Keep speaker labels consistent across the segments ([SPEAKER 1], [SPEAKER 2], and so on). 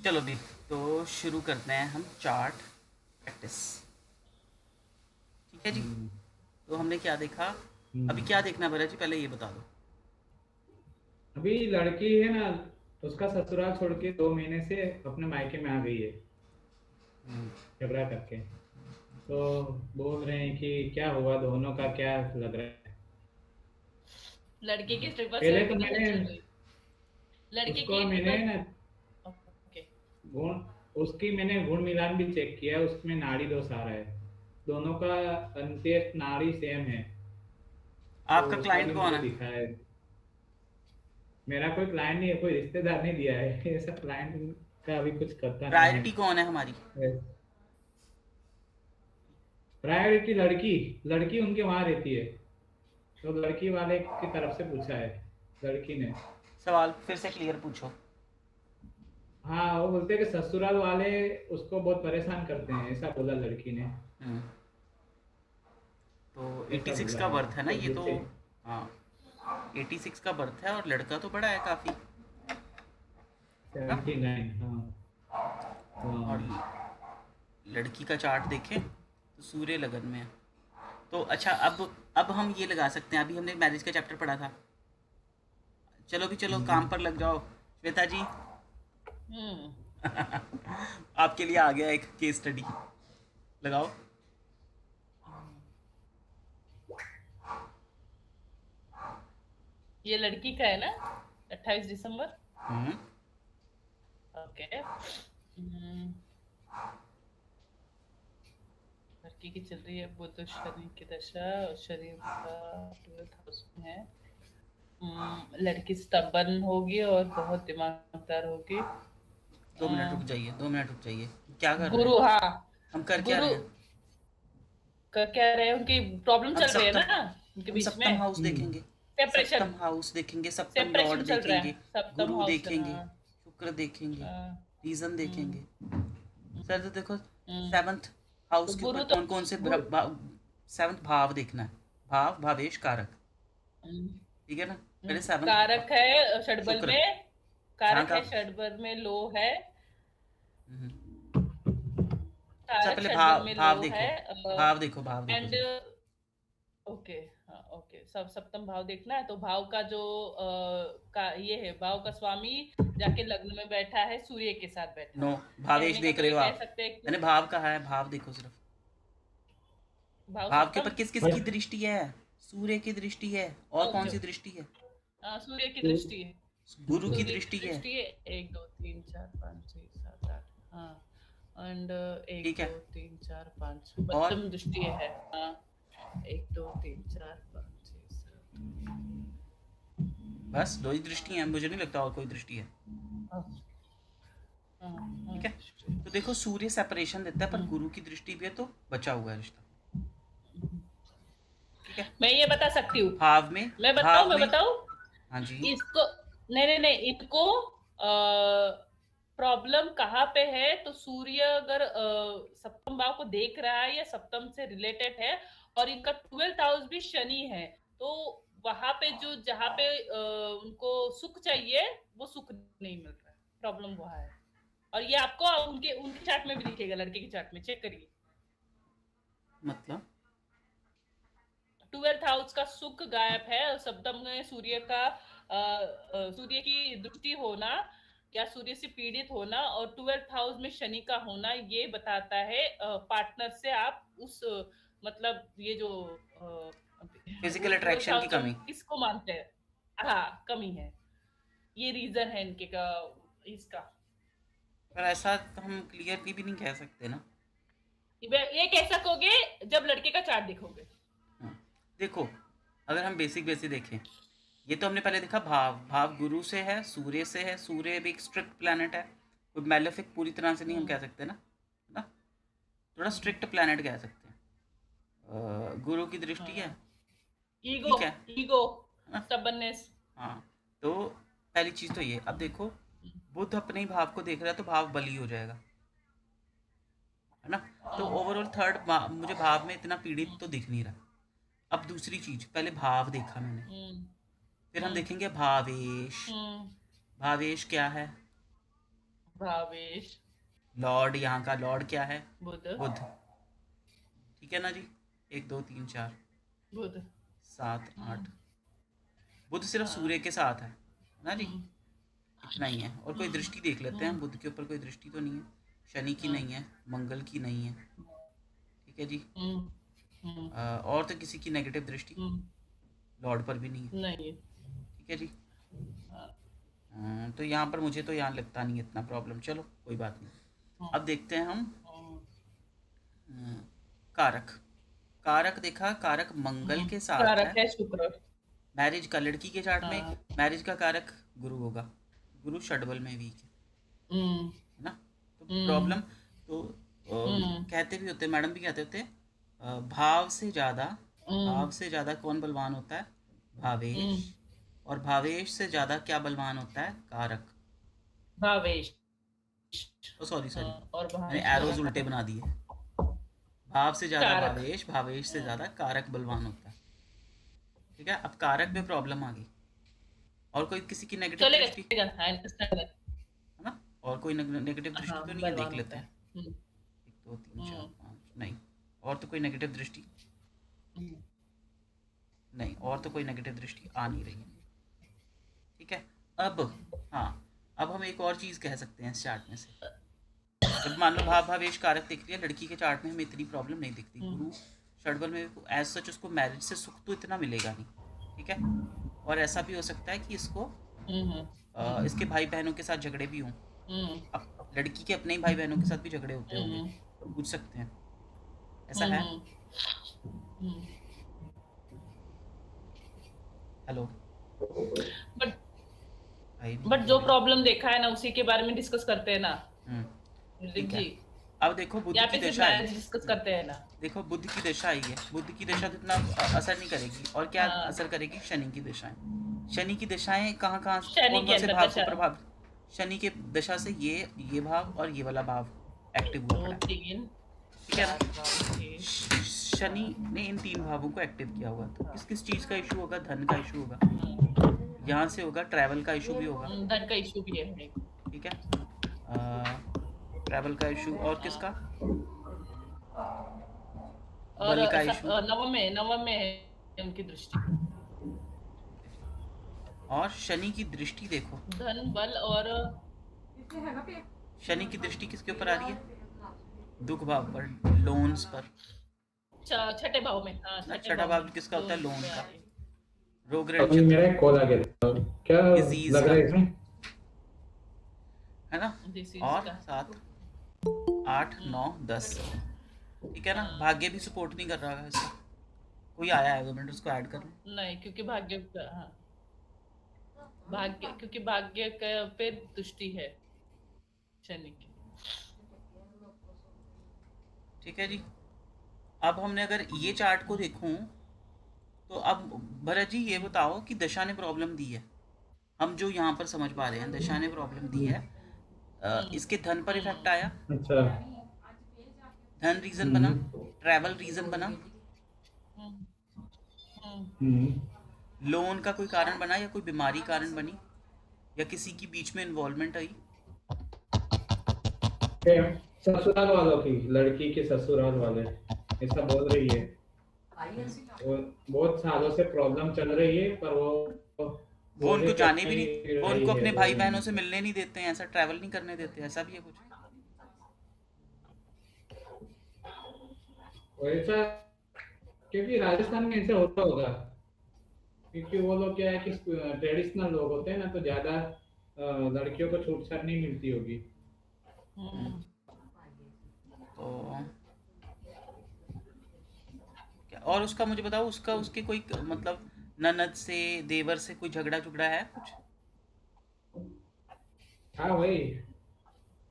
[SPEAKER 1] चलो भी, तो शुरू करते हैं हम चार्ट प्रैक्टिस। ठीक है जी।
[SPEAKER 2] हम्म।
[SPEAKER 1] तो हमने क्या देखा? अभी
[SPEAKER 2] हम्म।
[SPEAKER 1] क्या देखना भरा जी, पहले ये बता दो।
[SPEAKER 2] अभी लड़की है ना, उसका ससुराल छोड़ के 2 महीने से अपने मायके में आ गई है, झगड़ा करके। तो बोल रहे हैं कि क्या हुआ, दोनों का क्या लग रहा है।
[SPEAKER 3] लड़के की ट्रिपल
[SPEAKER 2] पहले तो
[SPEAKER 3] सेटल
[SPEAKER 2] मैंने
[SPEAKER 3] चल रही। लड़के
[SPEAKER 2] उसको
[SPEAKER 3] की
[SPEAKER 2] मैंने
[SPEAKER 3] ट्रिपल।
[SPEAKER 2] ना
[SPEAKER 3] ओके।
[SPEAKER 2] गुण उसकी मैंने गुण मिलान भी चेक किया, उसमें नाड़ी दोष आ रहा है। दोनों का अंत्य नाड़ी सेम है। तो
[SPEAKER 1] आपका
[SPEAKER 2] ऊपर
[SPEAKER 1] क्लाइंट
[SPEAKER 2] ने
[SPEAKER 1] कौन
[SPEAKER 2] मुझे
[SPEAKER 1] है?
[SPEAKER 2] दिखा है। मेरा कोई क्लाइंट नहीं है, कोई रिश्तेदार नहीं दिया है ऐसा क्लाइंट का अभी कुछ करता नहीं है।
[SPEAKER 1] प्रायोरिटी कौन है हमारी?
[SPEAKER 2] प्रायोरिटी लड़की। लड़की उनके वहां रहती है, तो लड़की वाले की तरफ से पूछा है, लड़की ने।
[SPEAKER 1] सवाल फिर से क्लियर पूछो।
[SPEAKER 2] हाँ, वो बोलते हैं कि ससुराल वाले उसको बहुत परेशान करते हैं, ऐसा बोला लड़की ने।
[SPEAKER 1] हम्म, तो
[SPEAKER 2] ऐसा
[SPEAKER 1] 86
[SPEAKER 2] बोला
[SPEAKER 1] का
[SPEAKER 2] है
[SPEAKER 1] बर्थ है ना
[SPEAKER 2] तो
[SPEAKER 1] ये तो।
[SPEAKER 2] मुझसे।
[SPEAKER 1] हाँ, 86 का बर्थ है और लड़का तो बड़ा है काफ़ी। ना?
[SPEAKER 2] 79, हाँ।
[SPEAKER 1] और
[SPEAKER 2] हाँ।
[SPEAKER 1] लड़की का चार्ट देखें तो सूर्य लगन में है। तो अच्छा, अब हम ये लगा सकते हैं, अभी हमने मैरिज का चैप्टर पढ़ा था। चलो भी, चलो काम
[SPEAKER 2] हम्म।
[SPEAKER 1] पर लग जाओ श्वेता जी।
[SPEAKER 3] हम्म।
[SPEAKER 1] आपके लिए आ गया एक केस स्टडी, लगाओ।
[SPEAKER 3] ये लड़की का है ना, 28 दिसंबर।
[SPEAKER 1] हम्म।
[SPEAKER 3] ओके। लड़की की चल रही है बुध शनि की दशा, और शनि का 12th हाउस में है। लड़की स्टबर्न होगी और बहुत दिमागदार होगी।
[SPEAKER 1] 2 मिनट रुक जाइए, 2 मिनट रुक जाइए। क्या कर रहे
[SPEAKER 3] गुरु,
[SPEAKER 1] हैं?
[SPEAKER 3] हाँ।
[SPEAKER 1] हम कर क्या
[SPEAKER 3] गुरु
[SPEAKER 1] रहे हैं?
[SPEAKER 3] का क्या रहे, उनकी प्रॉब्लम
[SPEAKER 1] हम
[SPEAKER 3] चल रही है
[SPEAKER 1] सप्तम
[SPEAKER 3] ना उनके
[SPEAKER 1] हम
[SPEAKER 3] बीच
[SPEAKER 1] सप्तम
[SPEAKER 3] में।
[SPEAKER 1] हाउस देखेंगे।
[SPEAKER 3] सेपरेशन।
[SPEAKER 1] सप्तम हाउस देखेंगे, सप्तम लॉर्ड
[SPEAKER 3] सेपरेशन चल रहा
[SPEAKER 1] देखेंगे,
[SPEAKER 3] है, सप्तम
[SPEAKER 1] गुरु
[SPEAKER 3] हाउस
[SPEAKER 1] देखेंगे,
[SPEAKER 3] हाँ।
[SPEAKER 1] शुक्र देखेंगे,
[SPEAKER 3] हाँ,
[SPEAKER 1] रीजन
[SPEAKER 3] हम्म,
[SPEAKER 1] देखेंगे। सर तो देखो,
[SPEAKER 3] हम्म।
[SPEAKER 1] सेवंथ
[SPEAKER 3] तो
[SPEAKER 1] हाउस के ऊपर
[SPEAKER 3] गुरु तो
[SPEAKER 1] कौन कौन से
[SPEAKER 3] गुरु,
[SPEAKER 1] सेवंथ भाव देखना है। भाव, भावेश, कारक।
[SPEAKER 3] हम्म,
[SPEAKER 1] ठीक है ना? पहले सेवंथ।
[SPEAKER 3] कारक है षडबल
[SPEAKER 1] शुक्र।
[SPEAKER 3] में।
[SPEAKER 1] कहाँ
[SPEAKER 3] कारक
[SPEAKER 1] का?
[SPEAKER 3] है षडबल में, लो है।
[SPEAKER 1] हम्म। अच्छा,
[SPEAKER 3] कारक
[SPEAKER 1] पहले
[SPEAKER 3] षडबल
[SPEAKER 1] भाव
[SPEAKER 3] में लो
[SPEAKER 1] भाव देखो।
[SPEAKER 3] है।
[SPEAKER 1] भाव देखो
[SPEAKER 3] एंड
[SPEAKER 1] जरा।
[SPEAKER 3] ओके। हाँ, ओके, सब सप्तम भाव देखना है तो भाव का जो का ये है, भाव का स्वामी जाके लग्न में बैठा है, सूर्य के साथ बैठा
[SPEAKER 1] नो,
[SPEAKER 3] है।
[SPEAKER 1] भावेश
[SPEAKER 3] कहने का
[SPEAKER 1] देख
[SPEAKER 3] तो
[SPEAKER 1] रहे
[SPEAKER 3] ये
[SPEAKER 1] हो
[SPEAKER 3] कह
[SPEAKER 1] आप?
[SPEAKER 3] सकते हैं कि
[SPEAKER 1] मैंने भाव कहा है, भाव देखो सिर्फ।
[SPEAKER 3] भाव
[SPEAKER 1] भाव के ऊपर
[SPEAKER 3] सप्तम।
[SPEAKER 1] किस किस की
[SPEAKER 2] पर
[SPEAKER 1] दृष्टि है? सूर्य की दृष्टि है। और कौन
[SPEAKER 3] ओके।
[SPEAKER 1] सी दृष्टि है?
[SPEAKER 3] सूर्य की
[SPEAKER 2] तो
[SPEAKER 3] दृष्टि है।
[SPEAKER 1] गुरु की
[SPEAKER 3] सूर्य की
[SPEAKER 1] दृष्टि है।
[SPEAKER 3] दृष्टि है। 1 2 3 4 5 6 7 8। हाँ। एंड एक
[SPEAKER 1] ठीक है।
[SPEAKER 3] दो तीन चार पाँच
[SPEAKER 1] और
[SPEAKER 3] पंचम दृष्टि है। हाँ। 1 2 3 4 5 6 7।
[SPEAKER 1] बस दो ही दृष्टि है, मुझे नहीं लगता और कोई दृष्टि है।
[SPEAKER 3] हाँ, हाँ, हाँ,
[SPEAKER 1] ठीक है।
[SPEAKER 3] दृष्टि।
[SPEAKER 1] तो देखो, सूर्य सेपरेशन देता है, पर
[SPEAKER 3] हम्म,
[SPEAKER 1] गुरु की दृष्टि भी है तो बचा हुआ है रिश्ता। ठीक है।
[SPEAKER 3] मैं ये बता सकती हूँ।
[SPEAKER 1] भाव में
[SPEAKER 3] मैं बताऊँ,
[SPEAKER 1] भाव
[SPEAKER 3] मैं
[SPEAKER 1] में
[SPEAKER 3] बताऊँ
[SPEAKER 1] हाँ जी।
[SPEAKER 3] इसको। नहीं, नहीं, नहीं, इनको प्रॉब्लम कहाँ पे है, तो सूर्य अगर सप्तम भाव को देख रहा है या सप्तम से रिलेटेड है, और इनका 12th हाउस भी शनि है, तो वहां पे जो जहाँ पे उनको सुख चाहिए, वो सुख नहीं मिल रहा है। प्रॉब्लम वहां है। और ये आपको उनके उनके चार्ट में भी दिखेगा, लड़के के चार्ट में चेक करिए।
[SPEAKER 1] मतलब
[SPEAKER 3] 12th हाउस का सुख गायब है, और सप्तम में सूर्य का सूर्य की दृष्टि होना या सूर्य से पीड़ित होना, और 12th हाउस में शनि का होना ये बताता है पार्टनर से आप उस मतलब ये जो वो
[SPEAKER 1] फिजिकल
[SPEAKER 3] 12th
[SPEAKER 1] अट्रैक्शन की
[SPEAKER 3] हाउस हम
[SPEAKER 1] कमी।
[SPEAKER 3] किसको मानते हैं। हाँ, कमी है। ये रीजन है इनके का, इसका।
[SPEAKER 1] पर ऐसा तो हम क्लियरली भी नहीं कह सकते ना।
[SPEAKER 3] ये कह सकोगे जब लड़के का चार्ट देखोगे।
[SPEAKER 1] हाँ। देखो, अगर हम बेसिक बेसिक देखें, ये तो हमने पहले देखा, भाव भाव गुरु से है, सूर्य से है। सूर्य भी एक स्ट्रिक्ट प्लैनेट है, कोई मैलेफिक पूरी तरह से नहीं हम
[SPEAKER 3] हम्म,
[SPEAKER 1] कह सकते ना, है ना? थोड़ा
[SPEAKER 3] हम्म,
[SPEAKER 1] स्ट्रिक्ट प्लैनेट कह सकते हैं। गुरु की दृष्टि है।
[SPEAKER 3] हाँ। ईगो,
[SPEAKER 1] ठीक है।
[SPEAKER 3] ईगो,
[SPEAKER 1] है ना?
[SPEAKER 3] स्टबननेस।
[SPEAKER 1] हाँ। तो पहली चीज़ तो ये, अब देखो, बुध अपने ही भाव को देख रहा है तो भाव बली हो जाएगा, है ना? तो ओवरऑल थर्ड मुझे भाव में इतना पीड़ित तो दिख नहीं रहा। अब दूसरी चीज, पहले भाव देखा मैंने, फिर हम
[SPEAKER 3] हम्म,
[SPEAKER 1] देखेंगे भावेश।
[SPEAKER 3] हम्म।
[SPEAKER 1] भावेश क्या है?
[SPEAKER 3] भावेश,
[SPEAKER 1] लॉर्ड, यहाँ का लॉर्ड क्या है?
[SPEAKER 3] बुध,
[SPEAKER 1] बुध। ठीक है ना जी? 1 2 3 4
[SPEAKER 3] बुध।
[SPEAKER 1] 7 8। बुध सिर्फ
[SPEAKER 3] हाँ।
[SPEAKER 1] सूर्य के साथ है ना जी?
[SPEAKER 3] हम्म,
[SPEAKER 1] इतना ही है। और कोई दृष्टि देख लेते हैं, बुध के ऊपर कोई दृष्टि तो नहीं है, शनि की नहीं है, मंगल की नहीं है। ठीक है जी।
[SPEAKER 3] हम्म, हम्म,
[SPEAKER 1] और तो किसी की नेगेटिव दृष्टि
[SPEAKER 3] हम्म,
[SPEAKER 1] लॉर्ड पर भी नहीं है।
[SPEAKER 3] नहीं।
[SPEAKER 1] ठीक है जी।
[SPEAKER 3] हाँ,
[SPEAKER 1] तो यहाँ पर मुझे तो यहाँ लगता नहीं है इतना प्रॉब्लम। चलो कोई बात नहीं। अब देखते हैं हम
[SPEAKER 3] हम्म,
[SPEAKER 1] कारक। कारक देखा, कारक मंगल के साथ है।
[SPEAKER 3] कारक है शुक्र।
[SPEAKER 1] मैरिज का, लड़की के चार्ट में
[SPEAKER 3] हाँ।
[SPEAKER 1] मैरिज का कारक गुरु होगा। गुरु षडबल में वीक
[SPEAKER 3] हम्म,
[SPEAKER 1] है ना? तो
[SPEAKER 3] हम्म,
[SPEAKER 1] प्रॉब्लम तो
[SPEAKER 3] हम्म,
[SPEAKER 1] कहते भी होते, मैडम भी कहते होते, भाव से ज़्यादा,
[SPEAKER 3] हम्म,
[SPEAKER 1] भाव से ज़्यादा कौन बलवान होता है? भावेश।
[SPEAKER 3] हम्म,
[SPEAKER 1] और भावेश से ज़्यादा क्या बलवान होता है? कारक।
[SPEAKER 3] भावेश।
[SPEAKER 1] ओ सॉरी सॉरी,
[SPEAKER 3] और
[SPEAKER 1] मैंने
[SPEAKER 3] भावेश
[SPEAKER 1] एरोज
[SPEAKER 3] लगा
[SPEAKER 1] उल्टे बना दिए। भाव से ज़्यादा
[SPEAKER 3] कारक।
[SPEAKER 1] भावेश, भावेश से
[SPEAKER 3] हम्म,
[SPEAKER 1] ज़्यादा कारक बलवान होता है। ठीक है, अब कारक में प्रॉब्लम आ गई। और कोई किसी की नेगेटिव
[SPEAKER 3] चलेगा
[SPEAKER 1] दृष्टि
[SPEAKER 3] चलेगा, I understand that।
[SPEAKER 1] है ना? और कोई नेगेटिव दृष्टि
[SPEAKER 3] हाँ,
[SPEAKER 1] तो नहीं है? देख
[SPEAKER 3] बलवान
[SPEAKER 1] लेते
[SPEAKER 3] होता है।
[SPEAKER 1] हैं। 1 2 3 4
[SPEAKER 3] हम्म,
[SPEAKER 1] 5 नहीं। और तो कोई नेगेटिव दृष्टि
[SPEAKER 3] हम्म,
[SPEAKER 1] नहीं, और तो कोई नेगेटिव दृष्टि आ नहीं रही है। ठीक है। अब हाँ, अब हम एक और चीज़ कह सकते हैं इस चार्ट में से। जब मान लो भाव भावेश कारक दिख रही है लड़की के चार्ट में, हमें इतनी प्रॉब्लम नहीं दिखती। गुरु षडबल में एज सच उसको मैरिज से सुख तो इतना मिलेगा नहीं। ठीक है। और ऐसा भी हो सकता है कि इसको इसके भाई बहनों के साथ झगड़े भी हों। अब लड़की के अपने ही भाई बहनों के साथ भी झगड़े होते होंगे, पूछ सकते हैं। ऐसा है? हेलो
[SPEAKER 3] बट
[SPEAKER 1] भाई नहीं
[SPEAKER 3] बट
[SPEAKER 1] बोल
[SPEAKER 3] जो
[SPEAKER 1] रहे।
[SPEAKER 3] प्रॉब्लम देखा है ना, उसी के बारे में डिस्कस करते हैं ना
[SPEAKER 1] ठीक
[SPEAKER 3] ऋतिक
[SPEAKER 1] है।
[SPEAKER 3] जी।
[SPEAKER 1] अब देखो बुध
[SPEAKER 3] यहाँ
[SPEAKER 1] की
[SPEAKER 3] पे सिर्फ
[SPEAKER 1] दशा आई
[SPEAKER 3] मैरिज
[SPEAKER 1] है।
[SPEAKER 3] डिस्कस करते हैं ना।
[SPEAKER 1] देखो बुध की दशा आई है। बुध की दशा तो इतना असर नहीं करेगी। और क्या
[SPEAKER 3] हाँ,
[SPEAKER 1] असर करेगी? शनि की दशाएं। शनि की दशाएं कहाँ कहाँ,
[SPEAKER 3] शनि
[SPEAKER 1] कौन
[SPEAKER 3] के
[SPEAKER 1] कौन से
[SPEAKER 3] अंदर
[SPEAKER 1] भाव को
[SPEAKER 3] दशा।
[SPEAKER 1] प्रभाव? शनि के दशा से ये भाव और ये वाला भाव एक्टिव हुआ
[SPEAKER 3] 2
[SPEAKER 1] पड़ा है।
[SPEAKER 3] 3
[SPEAKER 1] ठीक है
[SPEAKER 3] 4
[SPEAKER 1] ना?
[SPEAKER 3] 5 6।
[SPEAKER 1] शनि ने इन 3 भावों को एक्टिव किया हुआ, तो किस किस चीज़ का इशू होगा? धन का इशू होगा, यहाँ से होगा। ट्रैवल का इशू भी होगा।
[SPEAKER 3] धन का इशू भी है।
[SPEAKER 1] ठीक है। ट्रैवल का इशू और किसका?
[SPEAKER 3] और
[SPEAKER 1] बल का इशू।
[SPEAKER 3] नवम में है उनकी दृष्टि।
[SPEAKER 1] और शनि की दृष्टि देखो,
[SPEAKER 3] धन बल और
[SPEAKER 1] शनि की दृष्टि किसके ऊपर आ रही है? दुख भाव पर, लोन्स पर।
[SPEAKER 3] छठे भाव में। हाँ,
[SPEAKER 1] ना,
[SPEAKER 3] छठे
[SPEAKER 1] छठा
[SPEAKER 3] भाव
[SPEAKER 1] भाव
[SPEAKER 3] में
[SPEAKER 1] किसका होता है?
[SPEAKER 3] लोन
[SPEAKER 1] लोन
[SPEAKER 3] पे आ
[SPEAKER 1] का।
[SPEAKER 3] रही है।
[SPEAKER 1] रोग ऋण
[SPEAKER 2] अभी मेरा
[SPEAKER 1] शत्रु,
[SPEAKER 2] एक कॉल आ गया था, क्या
[SPEAKER 1] डिजीज
[SPEAKER 2] लग
[SPEAKER 1] का,
[SPEAKER 2] रहा है इसमें?
[SPEAKER 1] है ना?
[SPEAKER 3] Disease
[SPEAKER 1] और
[SPEAKER 3] का।
[SPEAKER 1] 7 8 9 10। ठीक है ना? भाग्य भी सपोर्ट नहीं कर रहा है इसको। कोई आया है 2 मिनट, उसको ऐड कर लें।
[SPEAKER 3] नहीं, क्योंकि भाग्य का, हाँ, क्योंकि भाग्य पे दृष्टि है शनि की।
[SPEAKER 1] ठीक है जी। अब हमने अगर ये चार्ट को देखूं, तो अब भरत जी ये बताओ कि दशा ने प्रॉब्लम दी है। हम जो यहाँ पर समझ पा रहे हैं, दशा ने प्रॉब्लम दी है। इसके धन पर इफेक्ट आया,
[SPEAKER 2] अच्छा।
[SPEAKER 1] धन रीजन बना,
[SPEAKER 2] हम्म।
[SPEAKER 1] ट्रैवल रीजन बना,
[SPEAKER 3] हम्म, हम्म,
[SPEAKER 2] हम्म।
[SPEAKER 1] लोन का कोई कारण बना, या कोई बीमारी कारण बनी, या किसी की बीच में इन्वॉल्वमेंट आई।
[SPEAKER 2] ससुराल वालों की, लड़की के ससुराल वाले ऐसा बोल रही है। वो बहुत सालों से प्रॉब्लम चल रही है, पर वो
[SPEAKER 1] वो
[SPEAKER 2] बोल
[SPEAKER 1] उनको
[SPEAKER 2] रही कि
[SPEAKER 1] जाने भी
[SPEAKER 2] अपनी
[SPEAKER 1] नहीं, वो
[SPEAKER 2] लड़ाई
[SPEAKER 1] उनको
[SPEAKER 2] है
[SPEAKER 1] अपने
[SPEAKER 2] दो
[SPEAKER 1] भाई बहनों
[SPEAKER 2] महीने
[SPEAKER 1] से मिलने नहीं देते हैं, ऐसा ट्रैवल नहीं करने देते, ऐसा भी है कुछ।
[SPEAKER 2] वैसा, क्योंकि राजस्थान में ऐसा होता होगा, क्योंकि वो लोग क्या है कि ट्रेडिशनल लोग होते हैं ना, तो ज्यादा लड़कियों को छूट छाट नहीं मिलती होगी।
[SPEAKER 1] तो क्या, और उसका मुझे बताओ, उसका उसके कोई मतलब ननद से, देवर से कोई झगड़ा झुगड़ा है कुछ?
[SPEAKER 2] हाँ, वही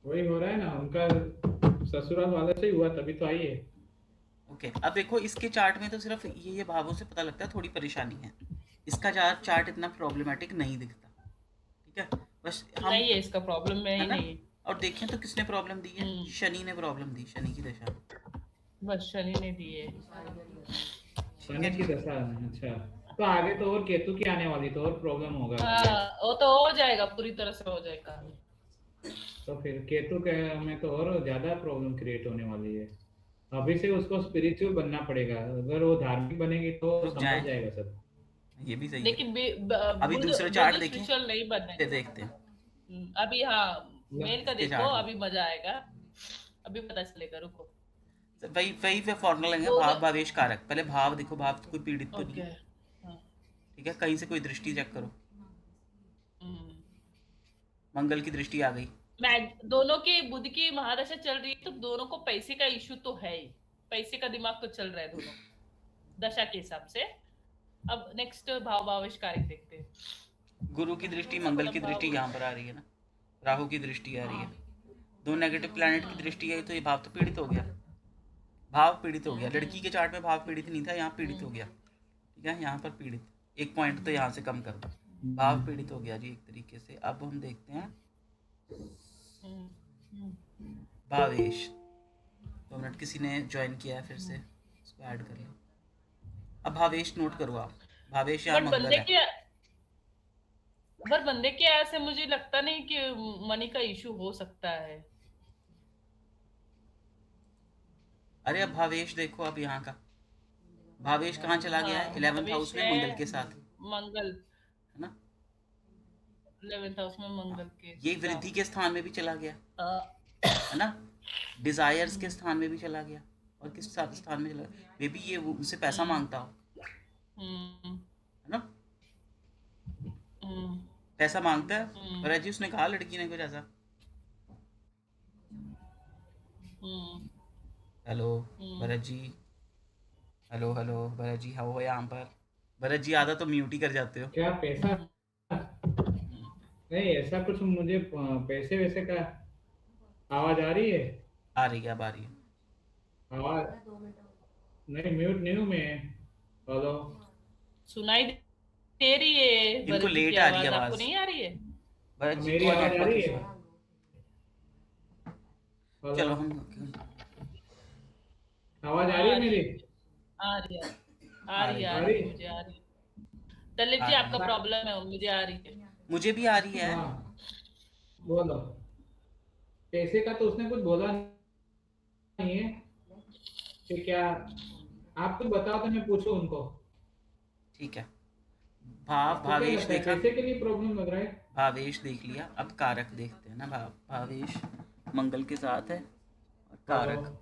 [SPEAKER 2] वही हो रहा है ना, उनका ससुराल वाले से ही हुआ, तभी तो आई है।
[SPEAKER 1] ओके। अब देखो इसके चार्ट में तो सिर्फ ये भावों से पता लगता है थोड़ी परेशानी है। इसका चार्ट इतना प्रॉब्लमैटिक नहीं दिखता। ठीक है, बस हम,
[SPEAKER 3] नहीं है इसका प्रॉब्लम में
[SPEAKER 1] है
[SPEAKER 3] ही
[SPEAKER 1] ना?
[SPEAKER 3] नहीं।
[SPEAKER 1] और देखें तो किसने प्रॉब्लम दी है? शनि ने प्रॉब्लम दी, शनि की दशा।
[SPEAKER 3] बस शनि ने दी है।
[SPEAKER 2] शनि की दशा। अच्छा, तो आगे तो और केतु की आने वाली, तो और प्रॉब्लम होगा।
[SPEAKER 3] हाँ, वो तो हो जाएगा, पूरी तरह से हो जाएगा।
[SPEAKER 2] तो फिर केतु के में तो और ज्यादा प्रॉब्लम क्रिएट होने वाली है। अभी से उसको स्पिरिचुअल बनना पड़ेगा, अगर वो धार्मिक बनेगी तो
[SPEAKER 1] रुक
[SPEAKER 2] संभल
[SPEAKER 1] जाएं,
[SPEAKER 2] जाएगा सब।
[SPEAKER 1] ये भी सही है।
[SPEAKER 3] लेकिन
[SPEAKER 1] अभी
[SPEAKER 3] बुध
[SPEAKER 1] दूसरा चार्ट
[SPEAKER 3] बुध
[SPEAKER 1] देखें,
[SPEAKER 3] स्पिरिचुअल नहीं बनने
[SPEAKER 1] फिर
[SPEAKER 3] देगा।
[SPEAKER 1] देखते हैं
[SPEAKER 3] अभी हाँ, मेल का
[SPEAKER 1] इसके
[SPEAKER 3] देखो,
[SPEAKER 1] चार्ट में।
[SPEAKER 3] अभी मजा आएगा, अभी पता चलेगा, रुको।
[SPEAKER 1] वही वही पे फॉर्मूला लेंगे,
[SPEAKER 3] दोनों।
[SPEAKER 1] भाव भावेश कारक। पहले भाव देखो, भाव तो कोई पीड़ित तो नहीं
[SPEAKER 3] ओके।
[SPEAKER 1] है।
[SPEAKER 3] हाँ।
[SPEAKER 1] ठीक है, कहीं से कोई दृष्टि चेक करो।
[SPEAKER 3] हम्म।
[SPEAKER 1] मंगल की दृष्टि आ गई।
[SPEAKER 3] मैं दोनों की बुध की महादशा चल रही है, तो दोनों को पैसे का इशू तो है ही, पैसे का दिमाग तो चल रहा है दोनों दशा के हिसाब से। अब नेक्स्ट भाव भावेश कारक देखते हैं।
[SPEAKER 1] गुरु की दृष्टि, मंगल की दृष्टि यहाँ पर आ रही है ना, राहु की दृष्टि आ रही है, दो नेगेटिव प्लैनेट की दृष्टि आई, तो ये भाव तो पीड़ित हो गया, भाव पीड़ित हो गया। लड़की के चार्ट में भाव पीड़ित नहीं था, यहाँ पीड़ित हो गया। ठीक है, यहाँ पर पीड़ित, एक पॉइंट तो यहाँ से कम कर दो, भाव पीड़ित हो गया जी एक तरीके से। अब हम देखते हैं भावेश। 2 मिनट, किसी ने ज्वाइन किया है फिर से, उसको ऐड कर लो। अब भावेश नोट करो आप, भावेश यहाँ
[SPEAKER 3] बट
[SPEAKER 1] मंगल
[SPEAKER 3] बंदे
[SPEAKER 1] है।
[SPEAKER 3] के पर बंदे के ऐसे मुझे लगता नहीं कि मनी का इशू हो सकता है।
[SPEAKER 1] अरे अब भावेश देखो, अब यहाँ का भावेश कहाँ चला गया है?
[SPEAKER 3] हाँ,
[SPEAKER 1] 11th हाउस
[SPEAKER 3] भावेश
[SPEAKER 1] में
[SPEAKER 3] है
[SPEAKER 1] मंगल के साथ,
[SPEAKER 3] मंगल,
[SPEAKER 1] है ना।
[SPEAKER 3] 11th हाउस में मंगल के
[SPEAKER 1] ये वृद्धि के स्थान में भी चला गया,
[SPEAKER 3] साथ।
[SPEAKER 1] है ना, डिजायर्स के स्थान में भी चला गया, और किस स्थान में चला गया? मे बी ये उनसे पैसा मांगता हो,
[SPEAKER 3] हम्म।
[SPEAKER 1] है ना,
[SPEAKER 3] हम्म।
[SPEAKER 1] पैसा मांगता है। और जी उसने कहा लड़की ने कुछ ऐसा, hello Bharat ji, hello hello Bharat ji, how हो यहाँ पर? भरत जी आधा तो म्यूट ही कर जाते हो।
[SPEAKER 2] क्या पैसा? नहीं ऐसा कुछ, मुझे पैसे वैसे का आवाज आ रही है?
[SPEAKER 1] आ रही है, अब आ रही है।
[SPEAKER 2] आवाज नहीं, म्यूट नहीं हूँ मैं। हेलो,
[SPEAKER 3] सुनाई दे रही है
[SPEAKER 1] इनको
[SPEAKER 3] भरत जी
[SPEAKER 1] लेट
[SPEAKER 3] की
[SPEAKER 1] आ रही है
[SPEAKER 3] आवाज, आपको
[SPEAKER 1] आवाज।
[SPEAKER 3] नहीं आ रही है?
[SPEAKER 1] भरत जी
[SPEAKER 2] मेरी
[SPEAKER 1] को
[SPEAKER 2] आवाज आ
[SPEAKER 1] नेटवर्क
[SPEAKER 2] रही
[SPEAKER 1] इशू
[SPEAKER 2] है?
[SPEAKER 1] है।
[SPEAKER 2] हेलो,
[SPEAKER 1] चलो हम
[SPEAKER 2] आवाज आ रही है मेरी?
[SPEAKER 3] आ रही है, आ
[SPEAKER 1] आ
[SPEAKER 3] रही
[SPEAKER 1] रही
[SPEAKER 3] है,
[SPEAKER 1] है,
[SPEAKER 3] आ रही है, मुझे आ रही है। दलित
[SPEAKER 1] आ
[SPEAKER 3] जी
[SPEAKER 1] रही
[SPEAKER 3] आपका
[SPEAKER 1] है,
[SPEAKER 3] प्रॉब्लम है, मुझे आ रही है।
[SPEAKER 1] मुझे भी आ रही है।
[SPEAKER 2] हाँ बोलो। पैसे का तो उसने कुछ बोला नहीं है कि क्या, आप तो बताओ तो मैं पूछूं उनको।
[SPEAKER 1] ठीक है, भाव
[SPEAKER 2] आपको क्या
[SPEAKER 1] भावेश
[SPEAKER 2] लगता है
[SPEAKER 1] देखा,
[SPEAKER 2] पैसे के लिए प्रॉब्लम लग रहा है?
[SPEAKER 1] भावेश देख लिया, अब कारक देखते हैं ना। भावेश मंगल के साथ है, और
[SPEAKER 2] हेलो,
[SPEAKER 1] कारक,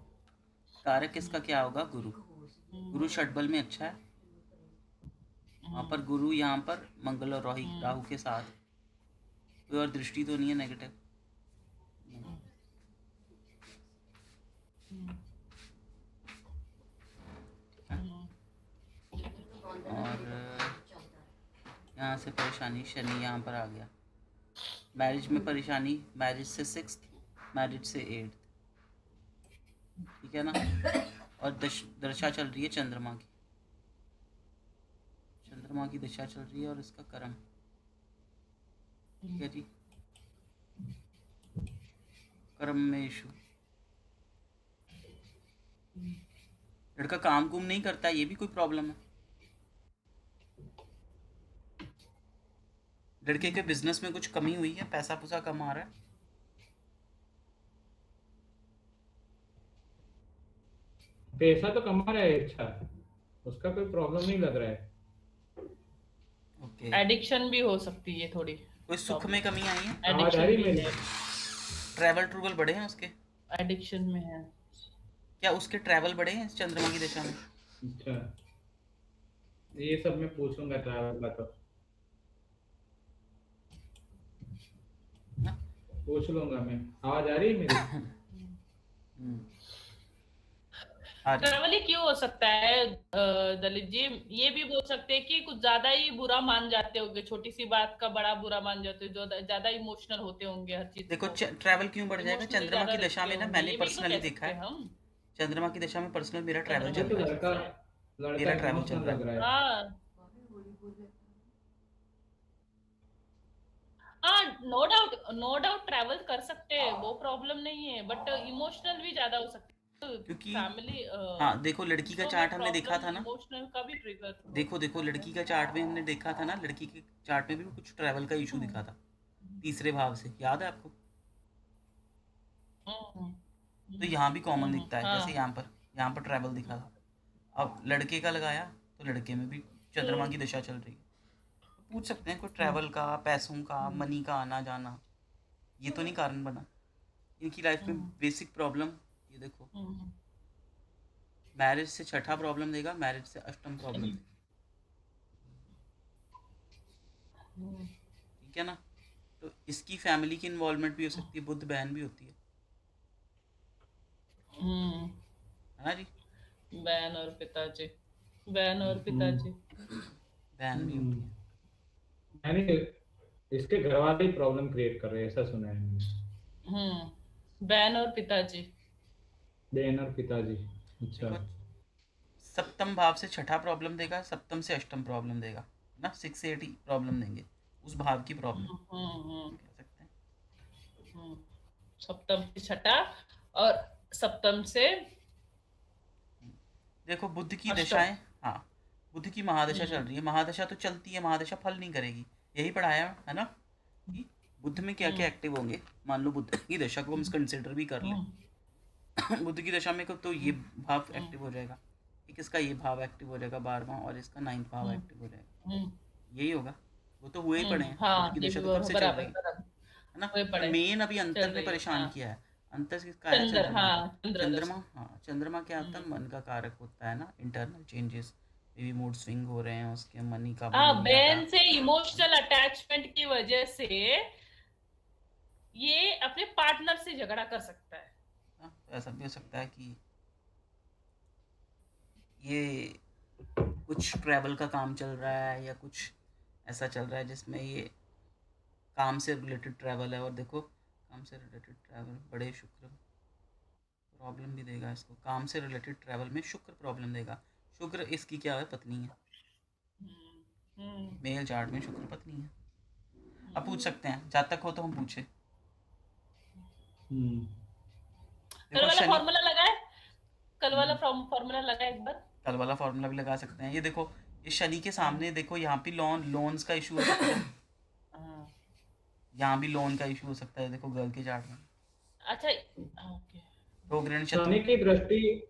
[SPEAKER 1] कारक इसका क्या होगा? गुरु। गुरु षटबल में अच्छा है, वहाँ पर गुरु, यहाँ पर मंगल और राहु के साथ। कोई और दृष्टि तो नहीं है नेगेटिव? और यहाँ से परेशानी, शनि यहाँ पर आ गया। मैरिज में परेशानी, मैरिज से 6th, मैरिज से 8th, ठीक है ना। और दशा चल रही है चंद्रमा की, चंद्रमा की दशा चल रही है, और इसका कर्म, ठीक है जी, कर्म में इशू। लड़का काम कुम नहीं करता, ये भी कोई प्रॉब्लम है? लड़के के बिजनेस में कुछ कमी हुई है, पैसा पुसा कम आ रहा है?
[SPEAKER 2] पैसा तो कमा रहा है अच्छा, उसका कोई प्रॉब्लम नहीं लग रहा है।
[SPEAKER 1] ओके,
[SPEAKER 3] एडिक्शन भी हो सकती है थोड़ी,
[SPEAKER 1] कोई सुख में कमी आई है?
[SPEAKER 2] आवाज आ
[SPEAKER 3] एडिक्शन
[SPEAKER 2] रही
[SPEAKER 3] भी
[SPEAKER 2] मेरी?
[SPEAKER 3] है,
[SPEAKER 1] ट्रैवल ट्रूवल बढ़े हैं उसके?
[SPEAKER 3] एडिक्शन में है।
[SPEAKER 1] क्या उसके ट्रैवल बढ़े हैं इस चंद्रमा की दशा में?
[SPEAKER 2] अच्छा, ये सब मैं पूछूंगा ट्रैवल का, तो
[SPEAKER 1] ना?
[SPEAKER 2] पूछ लूंगा मैं। आवाज आ रही है मेरी?
[SPEAKER 1] आ रही है।
[SPEAKER 3] ट्रैवल ही क्यों हो सकता है दलित जी? ये भी बोल सकते हैं कि कुछ ज्यादा ही बुरा मान जाते होंगे, छोटी सी बात का बड़ा बुरा मान जाते हो, जो ज्यादा इमोशनल होते होंगे हर चीज
[SPEAKER 1] देखो
[SPEAKER 3] को,
[SPEAKER 1] ट्रैवल क्यों बढ़ जाएगा
[SPEAKER 3] इमोशनली
[SPEAKER 1] चंद्रमा
[SPEAKER 3] ज्यादा
[SPEAKER 1] की दशा में
[SPEAKER 3] रहते
[SPEAKER 1] ना,
[SPEAKER 3] होंगे,
[SPEAKER 1] मैंने
[SPEAKER 3] ये भी तो
[SPEAKER 1] पर्सनली
[SPEAKER 3] कह
[SPEAKER 1] देखा
[SPEAKER 3] सकते
[SPEAKER 1] है।
[SPEAKER 3] हैं हम।
[SPEAKER 1] चंद्रमा की दशा में पर्सनल मेरा ट्रैवल
[SPEAKER 2] मुझे
[SPEAKER 1] चल
[SPEAKER 2] तो
[SPEAKER 1] रहा है।
[SPEAKER 2] लड़का
[SPEAKER 1] मेरा
[SPEAKER 2] लड़का
[SPEAKER 1] ट्रैवल चल
[SPEAKER 2] इमोशनल
[SPEAKER 1] रहा
[SPEAKER 2] लग
[SPEAKER 1] है।
[SPEAKER 2] रहा है।
[SPEAKER 3] हाँ हाँ, no doubt, no doubt travel कर सकते हैं, वो प्रॉब्लम नहीं है, बट इमोशनल भी ज्यादा हो सकते हैं,
[SPEAKER 1] क्योंकि
[SPEAKER 3] फैमिली
[SPEAKER 1] हाँ देखो, लड़की का चार्ट हमने देखा था ना,
[SPEAKER 3] इमोशनल का भी ट्रिगर
[SPEAKER 1] देखो देखो लड़की का चार्ट में हमने देखा था ना, लड़की के चार्ट में भी कुछ ट्रैवल का इशू दिखा था, तीसरे भाव से, याद है आपको? तो यहाँ भी कॉमन दिखता है, जैसे
[SPEAKER 3] हाँ।
[SPEAKER 1] यहाँ पर ट्रैवल दिखा था। अब लड़के का लगाया तो लड़के में भी चंद्रमा की दशा चल रही है। तो पूछ सकते हैं कोई ट्रैवल का, पैसों का, मनी का आना जाना, ये तो नहीं कारण बना इनकी लाइफ में बेसिक प्रॉब्लम। ये देखो, मैरिज से छठा प्रॉब्लम देगा, मैरिज से अष्टम प्रॉब्लम देगा। ठीक है ना? तो इसकी फैमिली की इन्वॉल्वमेंट भी हो सकती है, बुद्ध बहन भी होती है ना जी?
[SPEAKER 3] बहन और पिताजी, बहन और
[SPEAKER 2] हम्म,
[SPEAKER 3] पिताजी।
[SPEAKER 1] बहन भी
[SPEAKER 2] हम्म,
[SPEAKER 1] होती है।
[SPEAKER 2] यानी इसके घर वाले ही प्रॉब्लम क्रिएट कर रहे हैं, ऐसा सुना है मैंने।
[SPEAKER 3] बहन और पिताजी।
[SPEAKER 2] बहन और पिताजी। अच्छा।
[SPEAKER 1] देखो, सप्तम भाव से छठा प्रॉब्लम देगा, सप्तम से अष्टम प्रॉब्लम देगा ना, 6 8 प्रॉब्लम देंगे, उस भाव की प्रॉब्लम कह सकते हैं।
[SPEAKER 3] सप्तम से छठा और सप्तम से
[SPEAKER 1] देखो बुद्ध की
[SPEAKER 3] अष्टम।
[SPEAKER 1] दशाएं, हाँ, बुद्ध की महादशा चल रही है, महादशा तो चलती है, महादशा फल नहीं करेगी, यही पढ़ाया है ना कि बुद्ध में क्या क्या एक्टिव होंगे। मान लो बुद्ध की दशा को हम कंसिडर भी कर लें बुद्ध की दशा में को तो ये भाव एक्टिव हो जाएगा, एक इसका ये भाव एक्टिव हो जाएगा 12वां, और इसका 9वां भाव एक्टिव हो जाएगा, यही होगा। वो तो हुए ही पड़े हैं, बुद्ध
[SPEAKER 3] हाँ,
[SPEAKER 1] की
[SPEAKER 3] ये
[SPEAKER 1] दशा
[SPEAKER 3] भी
[SPEAKER 1] तो कब से चल
[SPEAKER 3] बराबर
[SPEAKER 1] रही
[SPEAKER 3] बराबर
[SPEAKER 1] है ना।
[SPEAKER 3] वही
[SPEAKER 1] पर
[SPEAKER 3] पढ़े
[SPEAKER 1] मेन अभी
[SPEAKER 3] चल
[SPEAKER 1] अंतर ने
[SPEAKER 3] रही है।
[SPEAKER 1] परेशान
[SPEAKER 3] हाँ,
[SPEAKER 1] किया है। अंतर किसका है?
[SPEAKER 3] चंद्र,
[SPEAKER 1] चंद्रमा का।
[SPEAKER 3] हाँ चंद्र
[SPEAKER 1] चंद्रमा,
[SPEAKER 3] दशा।
[SPEAKER 1] हाँ, चंद्रमा क्या होता है? मन का कारक होता है ना, internal changes, may be mood swing हो रहे हैं उसके, मनी काबू
[SPEAKER 3] हाँ,
[SPEAKER 1] में नहीं आ रहा।
[SPEAKER 3] बहन से इमोशनल अटैचमेंट की वजह से ये अपने पार्टनर से झगड़ा कर सकता है।
[SPEAKER 1] हाँ, तो ऐसा भी हो सकता है कि ये कुछ ट्रैवल का काम चल रहा है, या कुछ ऐसा चल रहा है जिसमें ये काम से रिलेटेड ट्रैवल है। और देखो, काम से रिलेटेड ट्रैवल बड़े शुक्र प्रॉब्लम भी देगा इसको, काम से रिलेटेड ट्रैवल में शुक्र प्रॉब्लम देगा। शुक्र इसकी क्या है? पत्नी है, मेल चार्ट में शुक्र पत्नी है। अब पूछ सकते हैं, जातक हो तो हम पूछे।
[SPEAKER 2] हम्म,
[SPEAKER 3] कल
[SPEAKER 1] देखो
[SPEAKER 3] वाला
[SPEAKER 1] शनि,
[SPEAKER 3] फॉर्मूला लगाए, कल वाला फॉर्मूला लगाए एक बार।
[SPEAKER 1] कल वाला फॉर्मूला भी लगा सकते हैं। ये देखो, ये शनि के सामने देखो, यहाँ पे लोन्स का इशू हो सकता है,
[SPEAKER 3] हाँ,
[SPEAKER 1] यहाँ भी लोन का इशू हो सकता है। देखो गर्ल के चार्ट में
[SPEAKER 3] अच्छा, ओके।
[SPEAKER 1] रोग ऋण शत्रु।
[SPEAKER 2] शनि की दृष्टि,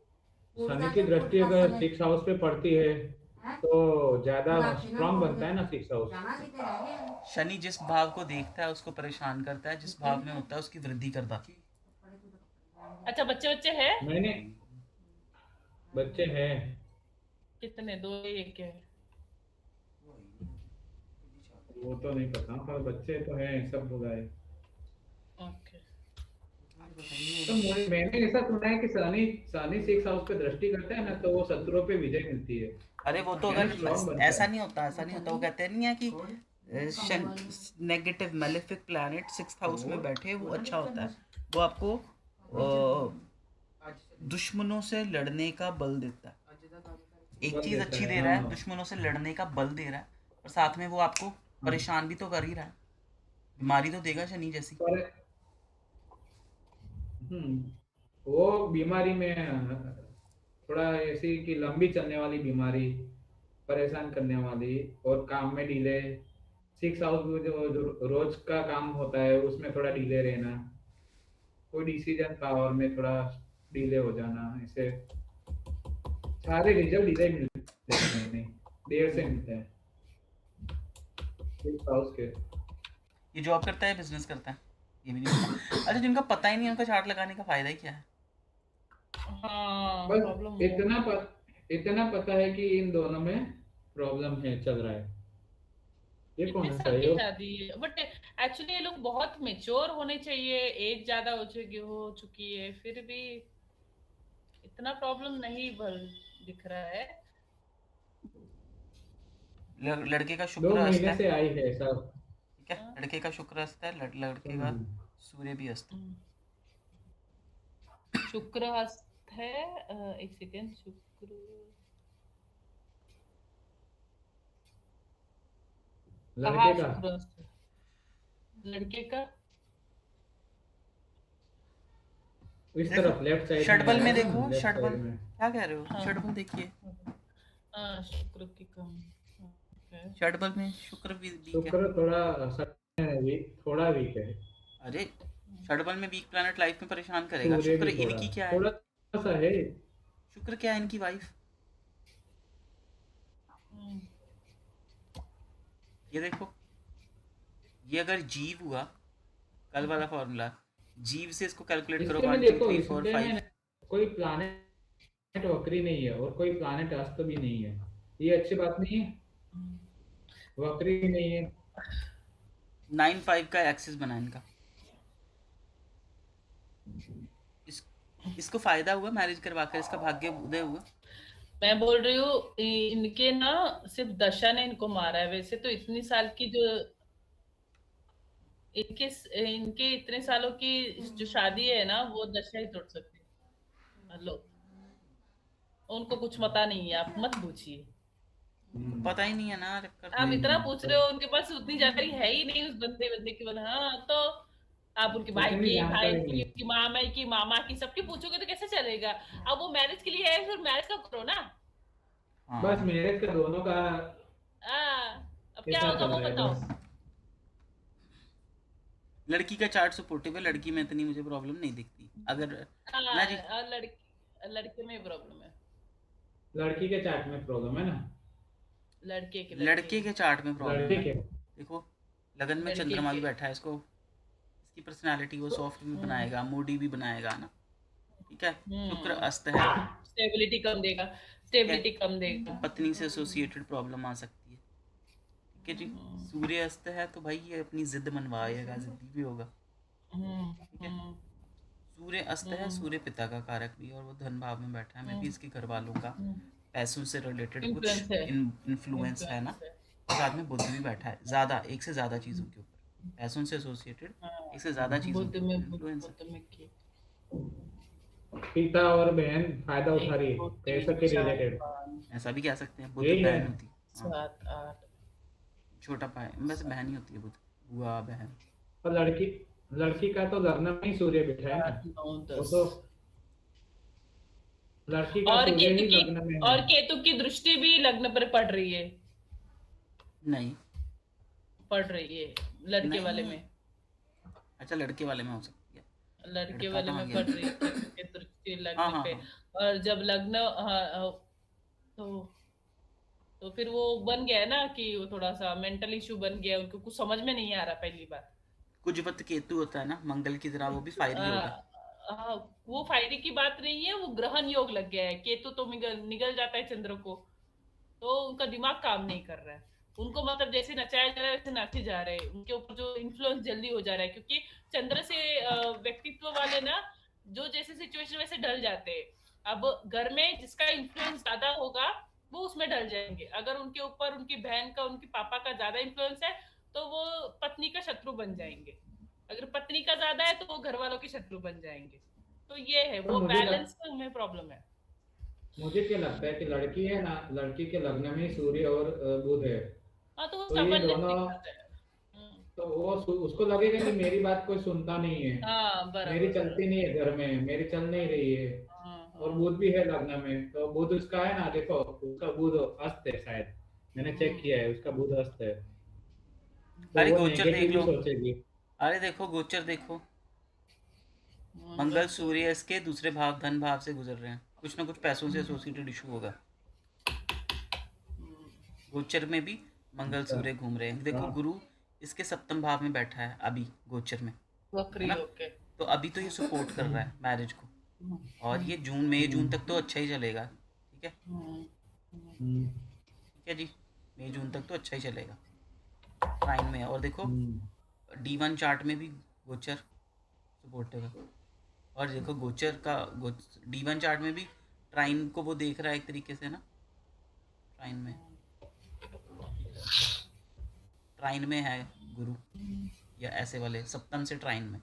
[SPEAKER 2] शनि की दृष्टि अगर 6 हाउस पे पड़ती है तो ज्यादा स्ट्रांग बनता है ना 6 हाउस।
[SPEAKER 1] शनि जिस भाव को देखता है उसको परेशान करता है, जिस भाव में होता है उसकी वृद्धि करता है।
[SPEAKER 3] अच्छा, बच्चे बच्चे हैं?
[SPEAKER 2] मैंने बच्चे हैं।
[SPEAKER 3] कितने? दो ही, एक है?
[SPEAKER 2] वो तो नहीं पता, पर बच्चे तो हैं, सब लोग आए।
[SPEAKER 3] ओके।
[SPEAKER 2] तो मैंने ऐसा सुना है कि शनि शनि 6 हाउस पे दृष्टि करता है ना, तो वो शत्रुओं पे विजय मिलती है,
[SPEAKER 1] अरे वो तो
[SPEAKER 2] यानी
[SPEAKER 1] अगर
[SPEAKER 2] स्ट्रांग बनता
[SPEAKER 1] ऐसा
[SPEAKER 2] है।
[SPEAKER 1] नहीं होता, ऐसा नहीं होता, वो कहते नहीं है कि negative malefic planet 6th house में बैठे वो अच्छा होता है। वो आपको दुश्मनों से लड़ने का बल देता है। एक
[SPEAKER 2] बल
[SPEAKER 1] चीज
[SPEAKER 2] देता
[SPEAKER 1] अच्छी
[SPEAKER 2] है,
[SPEAKER 1] दे रहा है,
[SPEAKER 2] हाँ।
[SPEAKER 1] दुश्मनों से लड़ने का बल दे रहा है, और साथ में वो आपको परेशान भी तो कर ही रहा है। बीमारी तो देगा शनि जैसी।
[SPEAKER 2] पर वो बीमारी में थोड़ा ऐसी कि लंबी चलने वाली बीमारी, परेशान करने वाली, और काम में डिले। 6 हाउस में जो रोज का काम होता है उसमें थोड़ा डिले रहना, कोई डिसीजन पावर में थोड़ा डिले हो जाना, ऐसे सारे रिजल्ट डिले मिलते हैं, नहीं देर से मिलते हैं 6 हाउस के।
[SPEAKER 1] ये जॉब करता है, बिजनेस करता है, ये भी नहीं पता। अच्छा, जिनका पता ही नहीं उनका चार्ट लगाने का फायदा ही क्या है?
[SPEAKER 3] हाँ, प्रॉब्लम
[SPEAKER 2] बस
[SPEAKER 3] वो।
[SPEAKER 2] इतना पता है कि इन दोनों में प्रॉब्लम है, चल रहा है। ये
[SPEAKER 3] कितने
[SPEAKER 2] कौन है
[SPEAKER 3] साल की
[SPEAKER 2] सहयोग?
[SPEAKER 3] शादी है? बट एक्चुअली ये लोग बहुत मेच्योर होने चाहिए, एज ज्यादा हो चुकी है, फिर भी इतना प्रॉब्लम नहीं दिख रहा है।
[SPEAKER 1] लड़के का
[SPEAKER 2] दो
[SPEAKER 1] शुक्र अस्त
[SPEAKER 2] महीने
[SPEAKER 1] है।
[SPEAKER 2] से आई है सब।
[SPEAKER 1] ठीक है,
[SPEAKER 3] हाँ,
[SPEAKER 1] लड़के का शुक्र अस्त है, लड़के का सूर्य भी अस्त है।
[SPEAKER 3] शुक्र हस्त है। एक सेकेंड, शुक्र। कहाँ
[SPEAKER 2] लड़के का
[SPEAKER 3] शुक्र हस्त है? लड़के का
[SPEAKER 2] इस
[SPEAKER 1] देखो
[SPEAKER 2] तरफ लेफ्ट साइड में
[SPEAKER 1] षडबल में,
[SPEAKER 2] आएगा ना,
[SPEAKER 1] देखो
[SPEAKER 2] लेफ्ट
[SPEAKER 1] षडबल,
[SPEAKER 2] साइड में।
[SPEAKER 1] क्या कह रहे हो?
[SPEAKER 3] हाँ,
[SPEAKER 1] षडबल देखिए,
[SPEAKER 3] शुक्र की कम। ओके।
[SPEAKER 1] षडबल में शुक्र भी वीक है।
[SPEAKER 2] शुक्र थोड़ा वीक, थोड़ा वीक है।
[SPEAKER 1] अरे थर्ड वन में वीक प्लैनेट लाइफ में परेशान करेगा।
[SPEAKER 2] सूर्य
[SPEAKER 1] शुक्र
[SPEAKER 2] भी थोड़ा
[SPEAKER 1] इनकी क्या है?
[SPEAKER 2] थोड़ा सा है।
[SPEAKER 1] शुक्र क्या है इनकी वाइफ?
[SPEAKER 3] हम्म,
[SPEAKER 1] ये देखो, ये अगर जीव हुआ, कल वाला फॉर्मूला, जीव से इसको कैलकुलेट करो,
[SPEAKER 2] इसके में
[SPEAKER 1] 1 2
[SPEAKER 2] देखो,
[SPEAKER 1] 3 4
[SPEAKER 2] इसके
[SPEAKER 1] 5।
[SPEAKER 2] में कोई प्लानेट वक्री नहीं है और कोई प्लानेट अस्त भी नहीं है। ये अच्छी बात नहीं है, वक्री भी नहीं है।
[SPEAKER 1] 9 5 का एक्सिस बना इनका। इस इसको फायदा हुआ मैरिज करवा कर, इसका भाग्य उदय हुआ।
[SPEAKER 3] मैं बोल रही हूँ इनके ना सिर्फ दशा ने इनको मारा है, वैसे तो इतनी साल की जो इनके इनके इतने सालों की जो शादी है ना, वो दशा ही तोड़ सकती है। लो, उनको कुछ पता नहीं है, आप मत पूछिए।
[SPEAKER 1] पता ही नहीं है ना, चक्कर तो
[SPEAKER 3] आप
[SPEAKER 1] ये
[SPEAKER 3] इतना
[SPEAKER 1] है।
[SPEAKER 3] पूछ रहे हो, उनके पास उतनी जानकारी है ही नहीं उस बंदे बंदे की। बोला हाँ, तो आप उनके भाई
[SPEAKER 2] इतनी
[SPEAKER 3] की, भाई
[SPEAKER 2] जानकारी
[SPEAKER 3] की,
[SPEAKER 2] नहीं।
[SPEAKER 3] उनकी मामा की, मामा की, सबकी पूछोगे तो कैसे चलेगा? अब वो मैरिज के लिए है, फिर मैरिज का करो ना।
[SPEAKER 2] बस
[SPEAKER 1] हाँ,
[SPEAKER 2] मेरे का दोनों का
[SPEAKER 3] अब क्या
[SPEAKER 2] कैसा
[SPEAKER 3] होगा
[SPEAKER 2] चल
[SPEAKER 3] वो
[SPEAKER 2] रहा है
[SPEAKER 3] बताओ।
[SPEAKER 2] बस।
[SPEAKER 1] लड़की का चार्ट सपोर्टिव है, लड़की में इतनी मुझे प्रॉब्लम नहीं दिखती अगर। ना जी,
[SPEAKER 3] और लड़के में प्रॉब्लम है।
[SPEAKER 2] लड़की के चार्ट में प्रॉब्लम है ना?
[SPEAKER 3] लड़के
[SPEAKER 1] लड़के के चार्ट में प्रॉब्लम
[SPEAKER 2] लड़के
[SPEAKER 1] है।
[SPEAKER 2] के
[SPEAKER 1] देखो, लगन में
[SPEAKER 3] लड़के
[SPEAKER 1] चंद्रमा भी
[SPEAKER 3] के
[SPEAKER 1] बैठा है, इसको इसकी पर्सनालिटी वो
[SPEAKER 2] तो
[SPEAKER 1] सॉफ्ट भी बनाएगा, मूडी भी बनाएगा ना। ठीक है। शुक्र अस्त है।
[SPEAKER 3] स्टेबिलिटी कम देगा,
[SPEAKER 1] ठीक है,
[SPEAKER 3] स्टेबिलिटी कम
[SPEAKER 1] तो
[SPEAKER 3] देगा।
[SPEAKER 1] पत्नी से एसोसिएटेड प्रॉब्लम आ सकती है। ठीक है जी। सूर्य अस्त है तो भाई ये अपनी जिद मनवाएगा, जिद्दी भी होगा। ठीक है। सूर्य अस्त है, सूर्य पिता का कारक भी है और वो धन भाव में बैठा है, मैं भी इसके घर वालों का पैसों से रिलेटेड कुछ
[SPEAKER 3] इन्फ्लुएंस है,
[SPEAKER 1] इन्फ्लुएंस है ना।
[SPEAKER 3] इन्फ्लुएंस है।
[SPEAKER 1] और साथ में बुद्ध भी बैठा है, ज़्यादा, एक से ज़्यादा चीज़ों के ऊपर, पैसों से एसोसिएटेड एक से ज़्यादा चीज़ों
[SPEAKER 3] बुद्ध
[SPEAKER 1] के
[SPEAKER 3] में
[SPEAKER 1] ऊपर इन्फ्लुएंस है।
[SPEAKER 3] बुद्ध में की
[SPEAKER 2] पिता और बहन फायदा उठा
[SPEAKER 3] एक
[SPEAKER 2] रही है
[SPEAKER 3] दो
[SPEAKER 2] पैसों
[SPEAKER 3] तीन
[SPEAKER 2] के
[SPEAKER 3] चार
[SPEAKER 2] रिलेटेड।
[SPEAKER 3] पाँच
[SPEAKER 1] ऐसा भी कह सकते हैं, बुद्ध
[SPEAKER 2] यही है।
[SPEAKER 1] बहन होती है। हाँ,
[SPEAKER 3] 7 8
[SPEAKER 1] छोटा भाई, वैसे बहन ही होती है बुद्ध, बुआ बहन।
[SPEAKER 2] और लड़की लड़की का तो लग्न में ही सूर्य बैठा है ना।
[SPEAKER 3] 8 9
[SPEAKER 2] वो
[SPEAKER 3] 10
[SPEAKER 2] तो लड़की का
[SPEAKER 3] और
[SPEAKER 2] सूर्य
[SPEAKER 3] केतु
[SPEAKER 2] ही
[SPEAKER 3] की
[SPEAKER 2] लग्न में है।
[SPEAKER 3] और केतु की दृष्टि भी लग्न पर पड़ रही है,
[SPEAKER 1] नहीं,
[SPEAKER 3] पड़ रही है लड़के वाले
[SPEAKER 1] नहीं,
[SPEAKER 3] में।
[SPEAKER 1] अच्छा, लड़के वाले में हो सकती है।
[SPEAKER 3] लड़के
[SPEAKER 1] लड़का
[SPEAKER 3] वाले
[SPEAKER 1] कहाँ
[SPEAKER 3] में
[SPEAKER 1] गया?
[SPEAKER 3] पड़ रही है केतु की दृष्टि
[SPEAKER 1] हाँ
[SPEAKER 3] लग्न
[SPEAKER 1] हाँ
[SPEAKER 3] पे।
[SPEAKER 1] हाँ।
[SPEAKER 3] और जब लग्न, तो तो फिर वो बन गया है ना कि वो थोड़ा सा मेंटल इशू बन गया, उनको कुछ समझ में नहीं आ रहा पहली बार।
[SPEAKER 1] कुजवत केतु होता है ना, मंगल की तरह वो भी फायरी होगा।
[SPEAKER 3] हाँ, वो फायरी की बात नहीं है, वो ग्रहण योग लग गया है। केतु तो निगल जाता है चंद्र को, तो उनका दिमाग काम नहीं कर रहा है। उनको मतलब जैसे नचाया जा रहा है वैसे नाचे जा रहे हैं, उनके ऊपर जो इन्फ्लुएंस जल्दी हो जा रहा है, क्योंकि चंद्र से व्यक्तित्व वाले ना, जो जैसे सिचुएशन वैसे ढल जाते हैं। अब घर में जिसका इन्फ्लुएंस ज्यादा होगा वो उसमें ढल जाएंगे। अगर उनके ऊपर उनकी बहन का, उनके पापा का ज्यादा इन्फ्लुएंस है, तो वो पत्नी का शत्रु बन जाएंगे। अगर पत्नी का ज्यादा है तो वो घर वालों के शत्रु बन जाएंगे। तो ये है,
[SPEAKER 2] पर
[SPEAKER 3] वो बैलेंस में प्रॉब्लम है।
[SPEAKER 2] मुझे क्या लगता है कि लड़की है ना, लड़की के लग्न में ही सूर्य और बुध है।
[SPEAKER 3] हाँ, तो वो
[SPEAKER 2] तो ये
[SPEAKER 3] समझने की
[SPEAKER 2] दोनों,
[SPEAKER 3] दिक्कत है।
[SPEAKER 2] तो वो उसको लगेगा कि मेरी बात कोई सुनता नहीं है,
[SPEAKER 3] हाँ,
[SPEAKER 2] मेरी
[SPEAKER 3] बराबर
[SPEAKER 2] चलती
[SPEAKER 3] बराबर।
[SPEAKER 2] नहीं है घर में, मेरी चल नहीं रही है। और बुध भी है लग्न में, तो बुध उसका है ना, देखो उसका बुध अस्त है शायद, मैंने चेक किया है, उसका बुध अस्त है। तो
[SPEAKER 1] अरे
[SPEAKER 2] वो
[SPEAKER 1] गोचर देख
[SPEAKER 2] नेगेटिव ही
[SPEAKER 1] लो,
[SPEAKER 2] सोचेगी।
[SPEAKER 1] अरे देखो गोचर देखो, मंगल सूर्य इसके दूसरे भाव धन भाव से गुजर रहे हैं, कुछ ना कुछ पैसों से एसोसिएटेड इशू होगा। गोचर में भी मंगल
[SPEAKER 2] अच्छा।
[SPEAKER 1] सूर्य घूम रहे हैं, देखो
[SPEAKER 2] हाँ।
[SPEAKER 1] गुरु इसके सप्तम भाव में बैठा है अभी गोचर में, है
[SPEAKER 3] वक्री
[SPEAKER 1] ना।
[SPEAKER 3] ओके।
[SPEAKER 1] तो अभी तो ये सपोर्ट कर रहा है मैरिज को, और ये मई जून तक तो अच्छा ही चलेगा। ठीक है, ठीक है जी, मई जून तक तो अच्छा ही चलेगा, ट्राइन में है। और देखो D1 चार्ट में भी गोचर सपोर्टिव है, और देखो गोचर का D1 चार्ट में भी ट्राइन को वो देख रहा है एक तरीके से ना, ट्राइन में है गुरु, या ऐसे वाले सप्तम से ट्राइन में,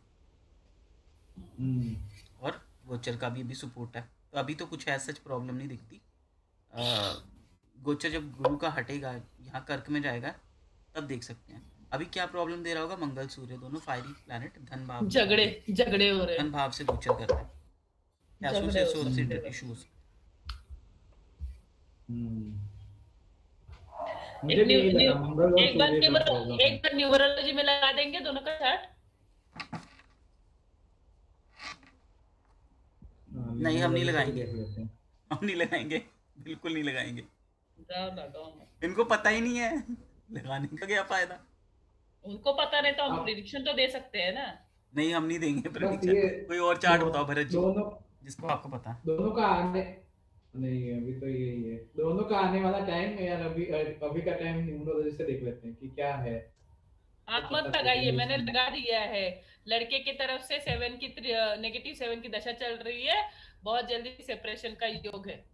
[SPEAKER 1] और गोचर का भी अभी सपोर्ट है। तो अभी तो कुछ ऐसा प्रॉब्लम नहीं दिखती। गोचर जब गुरु का हटेगा, यहाँ कर्क में जाएगा, तब देख सकते हैं। अभी क्या प्रॉब्लम दे रहा होगा, मंगल सूर्य दोनों फायरी प्लैनेट धन भाव,
[SPEAKER 3] झगड़े हो रहे
[SPEAKER 1] धन
[SPEAKER 3] हैं,
[SPEAKER 1] भाव से गोचर कर रहे हैं, पैसों से
[SPEAKER 3] झगड़े हो सकते
[SPEAKER 1] एसोसिएटेड
[SPEAKER 3] हैं।
[SPEAKER 1] इश्यूज।
[SPEAKER 2] मुझे भी यही लगा, मंगल और
[SPEAKER 3] एक बार
[SPEAKER 2] सूर्य का प्रॉब्लम है।
[SPEAKER 3] न्यूमरोलॉजी में लगा देंगे दोनों का चार्ट।
[SPEAKER 1] नहीं, हम नहीं
[SPEAKER 2] न्यूमरोलॉजी से भी
[SPEAKER 1] लगाएंगे।
[SPEAKER 2] देख लेते हैं।
[SPEAKER 1] हम नहीं लगाएंगे, बिल्कुल नहीं लगाएंगे।
[SPEAKER 3] जाओ लगाओ मत।
[SPEAKER 1] इनको पता ही नहीं है, लगाने का क्या फायदा।
[SPEAKER 3] उनको पता नहीं तो हम
[SPEAKER 2] आप
[SPEAKER 3] प्रिडिक्शन तो दे सकते हैं ना।
[SPEAKER 1] नहीं, हम नहीं देंगे
[SPEAKER 2] बस
[SPEAKER 1] प्रेडिक्शन।
[SPEAKER 2] ये
[SPEAKER 1] कोई और
[SPEAKER 2] दो,
[SPEAKER 1] चार्ट बताओ भरत जी,
[SPEAKER 2] दोनों
[SPEAKER 1] जिसको आपको पता है।
[SPEAKER 2] दोनों का आने नहीं, अभी तो यही है, दोनों का आने वाला टाइम है यार। अभी का टाइम न्यूमरोलॉजी से देख लेते हैं कि क्या है, तो
[SPEAKER 3] आप
[SPEAKER 2] पता
[SPEAKER 3] मत लगाइए,
[SPEAKER 2] चलेगा
[SPEAKER 3] मैंने
[SPEAKER 2] इसमें।
[SPEAKER 3] लगा दिया है। लड़के की तरफ से -7 की दशा चल रही है। बहुत जल्दी सेपरेशन का योग है।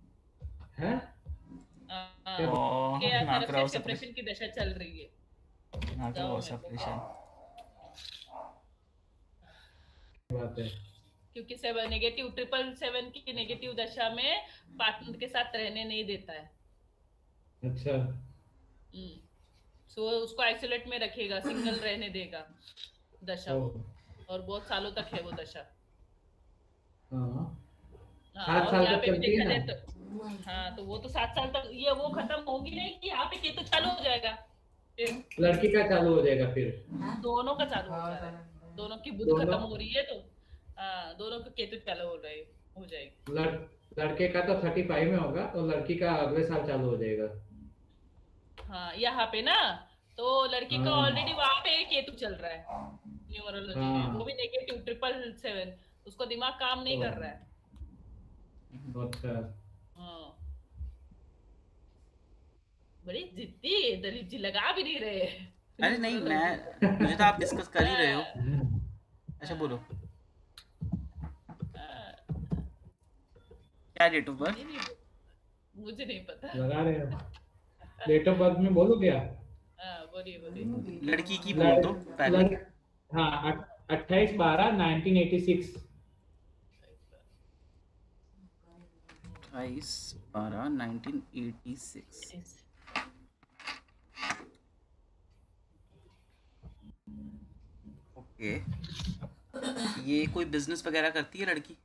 [SPEAKER 2] है क्या
[SPEAKER 3] हाँ,
[SPEAKER 1] ओ,
[SPEAKER 3] के
[SPEAKER 1] ना
[SPEAKER 3] तरफ से
[SPEAKER 1] कराओ
[SPEAKER 3] सेपरेशन की दशा चल रही है।
[SPEAKER 1] ना
[SPEAKER 3] जाओ
[SPEAKER 1] कराओ
[SPEAKER 3] मेरे को।
[SPEAKER 1] सेपरेशन।
[SPEAKER 2] बात है?
[SPEAKER 3] क्योंकि -7 की नेगेटिव दशा में पार्टनर के साथ रहने नहीं देता है।
[SPEAKER 2] अच्छा।
[SPEAKER 3] सो उसको आइसोलेट में रखेगा, सिंगल रहने देगा दशा
[SPEAKER 2] ओ
[SPEAKER 3] वो। और बहुत सालों तक है वो दशा।
[SPEAKER 2] हाँ,
[SPEAKER 3] हाँ,
[SPEAKER 2] 7
[SPEAKER 3] और
[SPEAKER 2] साल
[SPEAKER 3] यहाँ
[SPEAKER 2] तक
[SPEAKER 3] पे भी
[SPEAKER 2] चलती है
[SPEAKER 3] देखा
[SPEAKER 2] ना?
[SPEAKER 3] जाए तो हाँ, तो वो तो 7 साल तक ये वो खत्म होगी नहीं कि यहाँ पे केतु चालू हो जाएगा फिर।
[SPEAKER 2] लड़की का चालू हो जाएगा फिर?
[SPEAKER 3] दोनों का चालू हो जा रहा है, दोनों की बुध
[SPEAKER 2] दोनों।
[SPEAKER 3] खत्म हो रही है तो हाँ, दोनों का केतु चालू हो जाएगी।
[SPEAKER 2] लड़ लड़के का तो 35 में होगा, तो लड़की का अगले साल चालू हो जाएगा।
[SPEAKER 3] हाँ, यहाँ पे ना, तो लड़की का
[SPEAKER 2] हाँ
[SPEAKER 3] ऑलरेडी वहां पे केतु चल रहा है न्यूमरोलॉजी में, वो
[SPEAKER 2] हाँ।
[SPEAKER 3] भी -777। उसको दिमाग काम नहीं
[SPEAKER 2] ओ
[SPEAKER 3] कर रहा है।
[SPEAKER 2] अच्छा।
[SPEAKER 3] हाँ, बड़ी जिद्दी है दलीप जी, लगा भी नहीं रहे
[SPEAKER 1] अरे नहीं,
[SPEAKER 3] न्यूमरोलॉजी।
[SPEAKER 1] मैं मुझे तो आप डिस्कस कर ही रहे हो।
[SPEAKER 3] हाँ,
[SPEAKER 1] अच्छा बोलो,
[SPEAKER 3] हाँ, हाँ,
[SPEAKER 1] क्या डेट ऑफ बर्थ?
[SPEAKER 3] नहीं नहीं, मुझे नहीं पता।
[SPEAKER 2] लगा रहे हो? डेट ऑफ बर्थ में बोलो क्या?
[SPEAKER 3] हाँ, बोलिए बोलिए।
[SPEAKER 1] लड़की की बोल
[SPEAKER 2] लड़
[SPEAKER 1] दो पहले।
[SPEAKER 2] लड़ हाँ, 28/12/1986।
[SPEAKER 1] 28/12/1986। ओके, ये कोई बिजनेस वगैरह करती है लड़की?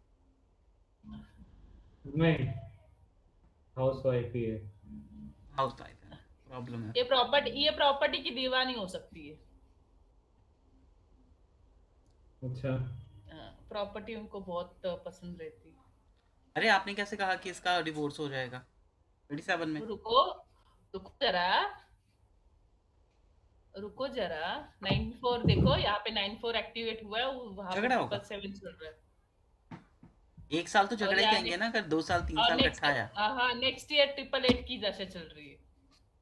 [SPEAKER 2] नहीं, हाउस वाइफ ही है।
[SPEAKER 1] हाउस वाइफ है, प्रॉब्लम है।
[SPEAKER 3] ये प्रॉपर्टी की दीवानी हो सकती है।
[SPEAKER 2] अच्छा।
[SPEAKER 3] प्रॉपर्टी उनको बहुत पसंद रहती है।
[SPEAKER 1] अरे आपने कैसे कहा कि इसका डिवोर्स हो जाएगा 27 में?
[SPEAKER 3] रुको, रुको जरा, रुको जरा। 94 देखो, यहाँ पे 94 एक्टिवेट हुआ है, वहां पे
[SPEAKER 1] झगड़ा होगा?
[SPEAKER 3] 777 चल रहा है।
[SPEAKER 1] एक साल तो
[SPEAKER 3] और
[SPEAKER 1] झगड़ा ही
[SPEAKER 3] यहाँ
[SPEAKER 1] कहेंगे ना, अगर 2 साल 3 साल
[SPEAKER 3] नेक्स्ट,
[SPEAKER 1] इकट्ठा आया।
[SPEAKER 3] हाँ, नेक्स्ट ईयर 888 की दशा चल रही है।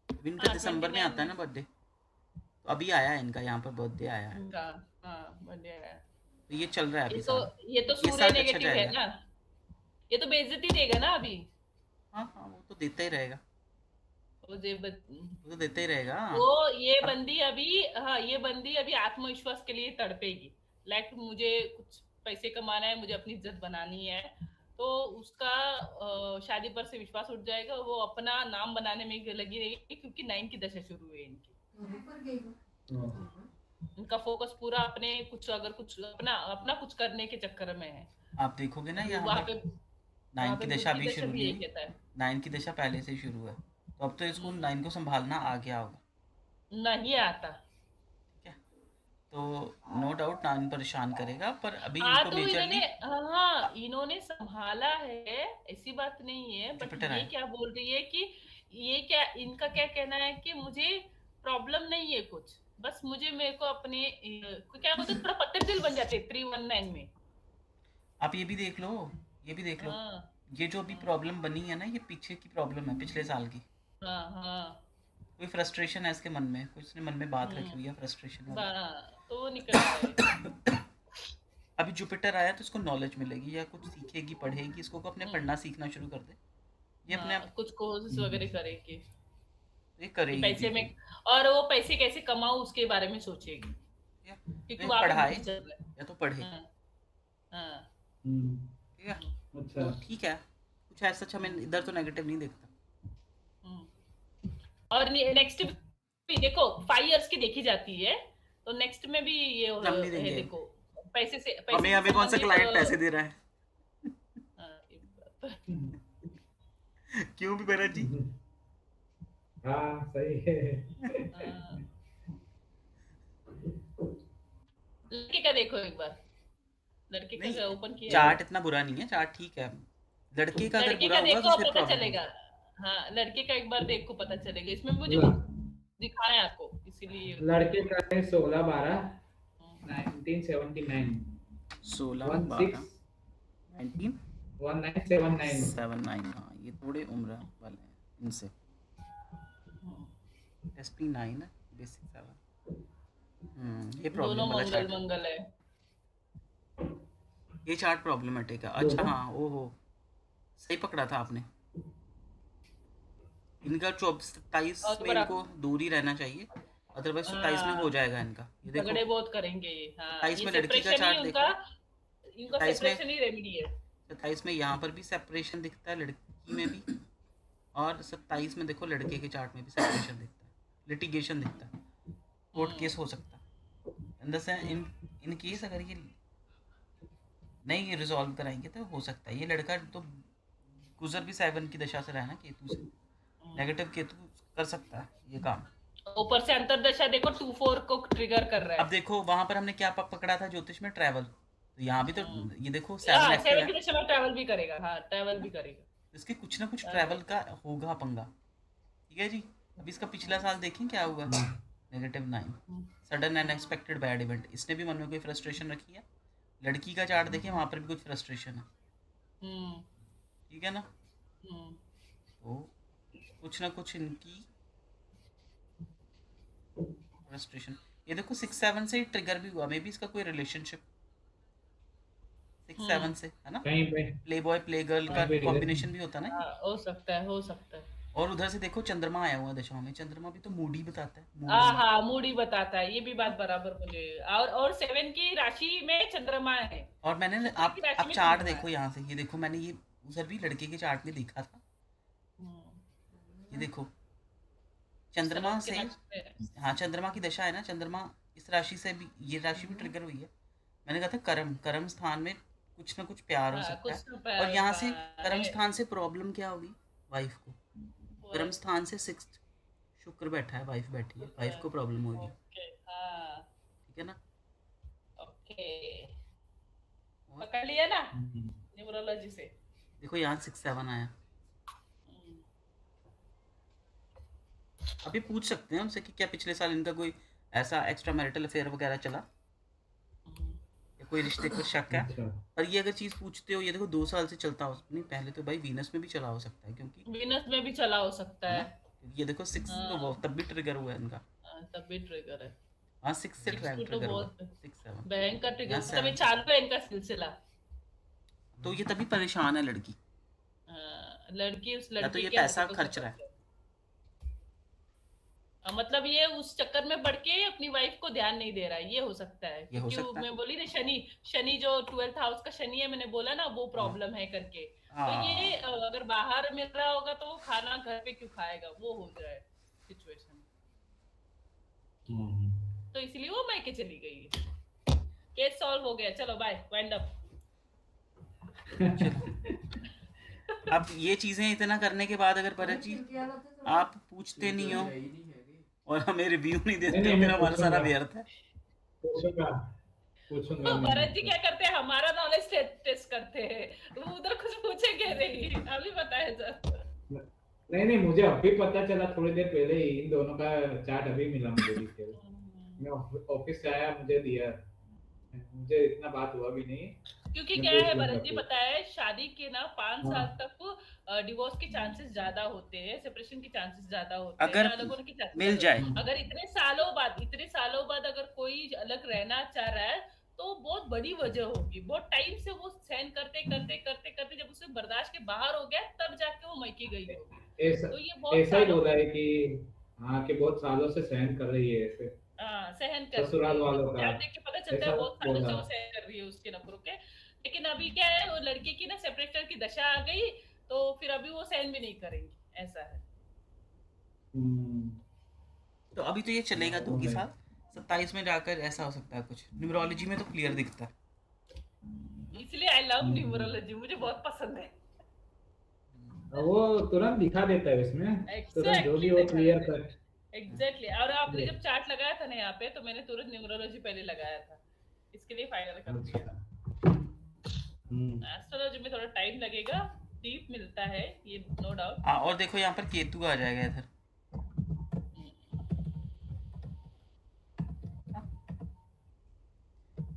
[SPEAKER 1] अभी इनका
[SPEAKER 3] हाँ,
[SPEAKER 1] दिसंबर में
[SPEAKER 3] 29
[SPEAKER 1] आता है ना बर्थडे, तो अभी आया है इनका यहाँ पर बर्थडे आया है,
[SPEAKER 3] का। हाँ, बढ़िया है।
[SPEAKER 1] तो ये चल रहा है
[SPEAKER 3] ये
[SPEAKER 1] अभी
[SPEAKER 3] तो
[SPEAKER 1] साल।
[SPEAKER 3] ये तो
[SPEAKER 1] ये
[SPEAKER 3] सूर्य
[SPEAKER 1] साल अच्छा
[SPEAKER 3] नेगेटिव है
[SPEAKER 1] जाएगा।
[SPEAKER 3] ना, ये तो बेइज्जती देगा ना अभी।
[SPEAKER 1] हाँ हाँ, वो तो देता ही रहेगा,
[SPEAKER 3] वो जे
[SPEAKER 1] वो तो देता ही रहेगा।
[SPEAKER 3] तो ये
[SPEAKER 1] अब
[SPEAKER 3] बंदी अभी, हाँ, ये बंदी अभी आत्मविश्वास के लिए तड़पेगी। लाइक मुझे कुछ पैसे कमाना है, मुझे अपनी इज्जत बनानी है, तो उसका शादी पर से विश्वास उठ जाएगा, वो अपना नाम बनाने में लगी रहेगी, क्योंकि 9 की दशा शुरू है इनकी। इनका फोकस पूरा अपने कुछ, अगर कुछ अपना अपना कुछ करने के चक्कर में है।
[SPEAKER 1] आप देखोगे ना यहाँ
[SPEAKER 3] वहां
[SPEAKER 1] पर,
[SPEAKER 3] पे
[SPEAKER 1] 9 की
[SPEAKER 3] बुध
[SPEAKER 1] दशा
[SPEAKER 3] की
[SPEAKER 1] अभी
[SPEAKER 3] दशा
[SPEAKER 1] शुरू
[SPEAKER 3] भी
[SPEAKER 1] नहीं
[SPEAKER 3] यही
[SPEAKER 1] हुई।
[SPEAKER 3] कहता है।
[SPEAKER 1] 9 की दशा पहले से ही शुरू है, तो अब तो इसको
[SPEAKER 3] हम्म,
[SPEAKER 1] 9 को संभालना आ गया होगा।
[SPEAKER 3] नहीं आता।
[SPEAKER 1] ठीक है, तो नो डाउट 9 परेशान करेगा, पर अभी
[SPEAKER 3] हाँ,
[SPEAKER 1] इनको
[SPEAKER 3] तो इन्होंने,
[SPEAKER 1] मेजरली
[SPEAKER 3] हाँ, इन्होंने संभाला है, ऐसी बात नहीं है, बट
[SPEAKER 1] जुपिटर
[SPEAKER 3] ये
[SPEAKER 1] आया।
[SPEAKER 3] क्या बोल रही है कि ये क्या, इनका क्या कहना है कि मुझे प्रॉब्लम नहीं है कुछ, बस मुझे, मेरे को अपने क्या बोलते हैं, थोड़ा पत्थर दिल बन जाते 319 में।
[SPEAKER 1] आप ये भी देख लो, ये भी देख लो,
[SPEAKER 3] हाँ,
[SPEAKER 1] ये जो अभी प्रॉब्लम बनी है ना, ये पीछे की प्रॉब्लम है, पिछले साल की।
[SPEAKER 3] हाँ, हाँ।
[SPEAKER 1] कोई फ्रस्ट्रेशन है इसके मन में, कुछ उसने मन में बात रखी
[SPEAKER 3] हम्म,
[SPEAKER 1] हुई है फ्रस्ट्रेशन वाली।
[SPEAKER 3] तो वो निकल जाएगा।
[SPEAKER 1] अभी जुपिटर आया तो इसको नॉलेज मिलेगी, या कुछ सीखेगी पढ़ेगी, इसको को अपने
[SPEAKER 3] हम्म,
[SPEAKER 1] पढ़ना सीखना शुरू कर दे, ये अपने आप
[SPEAKER 3] हाँ, कुछ कोर्सेज वगैरह करेगी
[SPEAKER 1] ये
[SPEAKER 3] कि
[SPEAKER 1] करेगी भी।
[SPEAKER 3] पैसे में, और वो पैसे कैसे कमाऊं उसके बारे में सोचेगी,
[SPEAKER 1] ठीक है, तो
[SPEAKER 3] क्योंकि
[SPEAKER 1] ये
[SPEAKER 3] वहां पे
[SPEAKER 1] पढ़ाए
[SPEAKER 3] बुद्धि चल रहा
[SPEAKER 1] या तो पढ़े।
[SPEAKER 3] है। हाँ, हाँ।
[SPEAKER 1] ठीक है,
[SPEAKER 2] अच्छा।
[SPEAKER 1] तो ठीक है, कुछ ऐसा अच्छा मैं इधर तो नेगेटिव नहीं देखता।
[SPEAKER 3] हम्म। और नेक्स्ट भी देखो, 5 इयर्स की देखी जाती है, तो नेक्स्ट में भी ये
[SPEAKER 1] हम नहीं
[SPEAKER 3] है
[SPEAKER 1] देंगे,
[SPEAKER 3] देखो, पैसे
[SPEAKER 1] हमें
[SPEAKER 3] से
[SPEAKER 1] हमें कौन सा
[SPEAKER 3] संबंधित
[SPEAKER 1] क्लाइंट पैसे दे रहा है?
[SPEAKER 3] ये बात।
[SPEAKER 1] क्यों भी भरत जी?
[SPEAKER 2] हाँ सही है।
[SPEAKER 3] लड़के का देखो एक बार। लड़के
[SPEAKER 1] नहीं,
[SPEAKER 3] का ओपन किया है।
[SPEAKER 1] चार्ट इतना बुरा नहीं है, चार्ट ठीक है। लड़के का अगर
[SPEAKER 3] लड़के
[SPEAKER 1] बुरा
[SPEAKER 3] का
[SPEAKER 1] होगा
[SPEAKER 3] देखो
[SPEAKER 1] तो फिर
[SPEAKER 3] पता
[SPEAKER 1] प्रॉब्लम
[SPEAKER 3] चलेगा।
[SPEAKER 1] होगी।
[SPEAKER 3] हाँ, लड़के का एक बार देखो पता चलेगा, इसमें मुझे
[SPEAKER 2] ल-
[SPEAKER 3] दिखाना है आपको, इसीलिए।
[SPEAKER 2] लड़के का है 16/12 1979
[SPEAKER 1] 16 12
[SPEAKER 2] 16
[SPEAKER 1] 19
[SPEAKER 2] 1979
[SPEAKER 1] 79। हाँ, ये थोड़े उम्र वाले हैं इनसे। SP9 है, बेसिक 7। ये
[SPEAKER 3] दोनों
[SPEAKER 1] प्रॉब्लम वाला
[SPEAKER 3] मंगल
[SPEAKER 1] चार्ट है।
[SPEAKER 3] मंगल है।
[SPEAKER 1] ये चार्ट प्रॉब्लमेटिक है। अच्छा
[SPEAKER 2] दोनों
[SPEAKER 1] हाँ, ओहो, सही पकड़ा था आपने। इनका 24-27
[SPEAKER 3] और
[SPEAKER 1] में
[SPEAKER 3] बराबर।
[SPEAKER 1] इनको दूर ही रहना चाहिए, अदरवाइज 27 में हो
[SPEAKER 3] हाँ,
[SPEAKER 1] जाएगा इनका। ये देखो,
[SPEAKER 3] झगड़े बहुत करेंगे ये। हाँ,
[SPEAKER 1] 27
[SPEAKER 3] ये
[SPEAKER 1] में लड़की का
[SPEAKER 3] सेपरेशन ही
[SPEAKER 1] चार्ट
[SPEAKER 3] उनका,
[SPEAKER 1] देखो।
[SPEAKER 3] इनका
[SPEAKER 1] 27 में
[SPEAKER 3] सेपरेशन ही रेमेडी है।
[SPEAKER 1] 27 में यहाँ पर भी सेपरेशन दिखता है लड़की में भी, और 27 में देखो लड़के के चार्ट में भी सेपरेशन दिखता है, लिटिगेशन दिखता है, कोर्ट केस हो सकता है। इन केस अगर ये नहीं रिजॉल्व कराएंगे तो हो सकता है। ये लड़का तो गुजर भी 7 की दशा से रहा है ना, केतु से, नेगेटिव केतु कर सकता है ये काम।
[SPEAKER 3] ऊपर से अंतरदशा देखो 2-4 को ट्रिगर कर रहा
[SPEAKER 1] अब
[SPEAKER 3] है।
[SPEAKER 1] देखो वहां पर हमने क्या पकड़ा था ज्योतिष में, ट्रैवल, तो यहाँ भी तो ये देखो 7
[SPEAKER 3] हाँ,
[SPEAKER 1] एक्टिव
[SPEAKER 3] 7
[SPEAKER 1] है।
[SPEAKER 3] की दशा में ट्रैवल भी करेगा। हाँ, ट्रैवल भी करेगा।
[SPEAKER 1] इसके कुछ ना कुछ ट्रैवल का होगा पंगा। ठीक है जी। अब इसका पिछला साल देखें क्या हुआ। -9, sudden and expected bad event, इसने भी मन में कोई फ्रस्ट्रेशन रखी है। लड़की का चार्ट देखें, वहां पर भी कुछ फ्रस्ट्रेशन है।
[SPEAKER 3] हम्म
[SPEAKER 1] ठीक है ना।
[SPEAKER 3] हम्म
[SPEAKER 1] तो कुछ ना कुछ इनकी फ्रस्ट्रेशन। ये देखो 6-7 से ट्रिगर भी हुआ, मे बी इसका कोई रिलेशनशिप 6-7 से है ना।
[SPEAKER 2] कहीं पे
[SPEAKER 1] प्ले बॉय प्ले गर्ल का
[SPEAKER 2] कहीं पे
[SPEAKER 1] कॉम्बिनेशन भी होता है ना ये।
[SPEAKER 3] हाँ, हो सकता है, हो सकता है।
[SPEAKER 1] और उधर से देखो चंद्रमा आया हुआ है दशाओं में, चंद्रमा भी तो मूडी बताता है, मूड
[SPEAKER 3] हाँ
[SPEAKER 1] में।
[SPEAKER 3] हाँ, मूडी बताता है, ये भी बात बराबर मुझे। और 7 की राशि में चंद्रमा है।
[SPEAKER 1] और मैंने
[SPEAKER 3] शुक्र
[SPEAKER 1] आप
[SPEAKER 3] की राशि
[SPEAKER 1] आप
[SPEAKER 3] में
[SPEAKER 1] चार्ट
[SPEAKER 3] चंद्रमा है।
[SPEAKER 1] देखो यहाँ से, ये देखो मैंने ये उधर भी लड़के के चार्ट में देखा था। ये देखो चंद्रमा
[SPEAKER 3] शरद के
[SPEAKER 1] से,
[SPEAKER 3] नक्षत्र है।
[SPEAKER 1] हाँ चंद्रमा की दशा है ना, चंद्रमा इस राशि से भी, ये राशि भी ट्रिगर हुई है। मैंने कहा था कर्म, कर्म स्थान में कुछ ना कुछ प्यार हो
[SPEAKER 3] हाँ,
[SPEAKER 1] सकता
[SPEAKER 3] कुछ
[SPEAKER 1] है।
[SPEAKER 3] तो
[SPEAKER 1] और यहाँ से कर्म
[SPEAKER 3] है।
[SPEAKER 1] स्थान से प्रॉब्लम क्या होगी, वाइफ को। कर्म स्थान से 6 शुक्र बैठा है, वाइफ बैठी है, वाइफ को प्रॉब्लम होगी।
[SPEAKER 3] ओके, हाँ,
[SPEAKER 1] ठीक है ना।
[SPEAKER 3] ओके,
[SPEAKER 1] और
[SPEAKER 3] पकड़ लिया ना न्यूमरोलॉजी से।
[SPEAKER 1] देखो यहाँ 6-7 आया। अभी पूछ सकते हैं उनसे कि क्या पिछले साल इनका कोई ऐसा एक्स्ट्रा मैरिटल अफेयर वगैरह चला, या कोई रिश्ते पर शक है।
[SPEAKER 2] अच्छा
[SPEAKER 1] पर ये अगर चीज़ पूछते हो, ये देखो 2 साल से चलता हो, नहीं पहले तो भाई वीनस में भी चला हो सकता है, क्योंकि
[SPEAKER 3] वीनस में भी चला हो सकता
[SPEAKER 1] है
[SPEAKER 3] है।
[SPEAKER 1] ना, क्योंकि ये देखो 6 तो वो तब भी ट्रिगर हुआ है इनका।
[SPEAKER 3] तब भी ट्रिगर है।
[SPEAKER 1] हाँ 6 से
[SPEAKER 3] 6 तो
[SPEAKER 1] ट्रिगर हुआ,
[SPEAKER 3] बहुत
[SPEAKER 1] 6-7।
[SPEAKER 3] भयंकर ट्रिगर,
[SPEAKER 1] यहाँ
[SPEAKER 3] मतलब ये
[SPEAKER 1] 7
[SPEAKER 3] चालू है इनका सिलसिला।
[SPEAKER 1] तो ये तभी परेशान है लड़की,
[SPEAKER 3] लड़की उस
[SPEAKER 1] या तो
[SPEAKER 3] लड़की
[SPEAKER 1] ये
[SPEAKER 3] के
[SPEAKER 1] पैसा
[SPEAKER 3] हरकतों से
[SPEAKER 1] खर्च रहा है।
[SPEAKER 3] मतलब ये उस चक्कर में पड़ के अपनी वाइफ को ध्यान नहीं दे रहा है, ये हो सकता है।
[SPEAKER 1] ये हो
[SPEAKER 3] क्योंकि
[SPEAKER 1] सकता है।
[SPEAKER 3] मैं बोली ना, शनि शनि जो 12th हाउस का शनि है, मैंने बोला ना वो प्रॉब्लम है करके। तो ये अगर बाहर मिल रहा होगा तो वो खाना घर पे क्यों खाएगा, वो हो जाए सिचुएशन। तो इसलिए वो मायके चली गई। केस सॉल्व हो गया, चलो बाय, वाइंड अप।
[SPEAKER 1] अब ये चीज़ें इतना करने के बाद अगर भरत जी आप पूछते नहीं हो और हमें रिव्यू नहीं देते
[SPEAKER 2] नहीं,
[SPEAKER 1] हो, फिर
[SPEAKER 2] मैं
[SPEAKER 1] हमारा सारा
[SPEAKER 2] पूछूंगा।
[SPEAKER 1] व्यर्थ है।
[SPEAKER 2] पूछूंगा
[SPEAKER 3] तो
[SPEAKER 2] मैं।
[SPEAKER 3] भरत जी क्या करते हैं, हमारा नॉलेज टेस्ट करते हैं। वो उधर कुछ पूछेंगे नहीं, अभी बताए सर।
[SPEAKER 2] नहीं, मुझे अभी पता चला थोड़ी देर पहले ही, इन दोनों का चार्ट अभी मिला मुझे डिटेल। मैं ऑफिस से आया, मुझे दिया, मुझे इतना बात हुआ भी नहीं।
[SPEAKER 3] क्योंकि
[SPEAKER 2] मैं
[SPEAKER 3] क्या
[SPEAKER 2] पूछ
[SPEAKER 3] है
[SPEAKER 2] लूंगा
[SPEAKER 3] भरत जी,
[SPEAKER 2] फिर।
[SPEAKER 3] पता है शादी के ना 5
[SPEAKER 2] हाँ।
[SPEAKER 3] साल तक डिवोर्स के चांसेस ज्यादा होते हैं, सेपरेशन के चांसेस ज्यादा होते हैं,
[SPEAKER 1] अगर
[SPEAKER 3] अलग होने के चांसेस
[SPEAKER 1] मिल जाए,
[SPEAKER 3] अगर इतने सालों बाद अगर कोई अलग रहना चाह रहा है तो बहुत बड़ी वजह होगी। बहुत टाइम से वो सहन करते करते करते करते जब उसे बर्दाश्त के बाहर हो गया, तब जाके वो मैके गई होगी।
[SPEAKER 2] ऐसा
[SPEAKER 3] तो ये बहुत
[SPEAKER 2] ऐसा ही
[SPEAKER 3] सालों
[SPEAKER 2] बोला है कि हाँ, कि बहुत सालों से सहन कर रही है ऐसे
[SPEAKER 3] सहन कर रही
[SPEAKER 2] ससुराल
[SPEAKER 3] है।
[SPEAKER 2] वालों का,
[SPEAKER 3] आप देख के पता चलता
[SPEAKER 2] ऐसा
[SPEAKER 3] है बहुत सालों
[SPEAKER 2] बोला।
[SPEAKER 3] से वो सहन कर रही है उसके नखरों के। लेकिन अभी क्या है, वो लड़की की ना सेपरेटर की दशा आ गई, तो फिर अभी वो सहन भी नहीं करेंगी, ऐसा है।
[SPEAKER 1] तो अभी तो ये चलेगा 2 के साथ, 27 में जाकर ऐसा हो सकता है कुछ। न्यूमरोलॉजी में तो क्लियर दिखता है।
[SPEAKER 3] इसलिए आई लव न्यूमरोलॉजी, मुझे बहुत पसंद है।
[SPEAKER 2] वो तुरंत दिखा देता है इसमें, तुरंत जो भी वो क्लियर कट।
[SPEAKER 3] एग्जैक्टली। और आपने जब चार्ट लगाया था ना यहाँ पे, तो मैंने तुरंत न्यूमरोलॉजी पहले लगाया था, इसके लिए फाइनल कर दिया। एस्ट्रोलॉजी में थोड़ा टाइम लगेगा, डीप मिलता है ये, नो डाउट।
[SPEAKER 1] हाँ, और देखो यहाँ पर केतु आ जाएगा इधर। हाँ,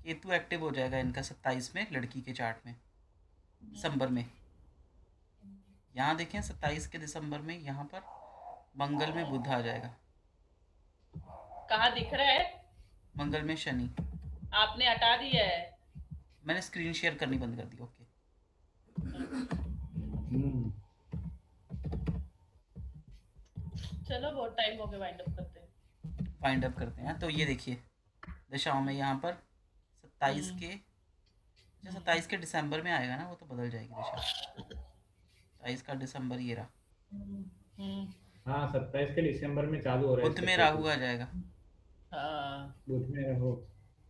[SPEAKER 1] केतु एक्टिव हो जाएगा इनका 27 में लड़की के चार्ट में, दिसंबर में। यहाँ देखें 27 के दिसंबर में यहाँ पर मंगल में बुध आ जाएगा,
[SPEAKER 3] कहाँ दिख रहा है?
[SPEAKER 1] मंगल में शनि।
[SPEAKER 3] आपने हटा दिया है?
[SPEAKER 1] मैंने स्क्रीन शेयर करनी बंद कर दी। ओके,
[SPEAKER 3] चलो बहुत टाइम हो गया, वाइंड अप करते हैं।
[SPEAKER 1] फाइंड अप करते हैं। तो ये देखिए दशाओं में यहाँ पर 27 के, जो 27 के दिसंबर में आएगा ना, वो तो बदल जाएगी दशा। 27 का दिसंबर ये रहा,
[SPEAKER 2] हाँ 27 के दिसंबर में चालू हो रहा है
[SPEAKER 1] बुध
[SPEAKER 2] इसका
[SPEAKER 1] में
[SPEAKER 2] केतु।
[SPEAKER 1] राहु आ जाएगा,
[SPEAKER 3] हाँ,
[SPEAKER 2] बुध में रहो।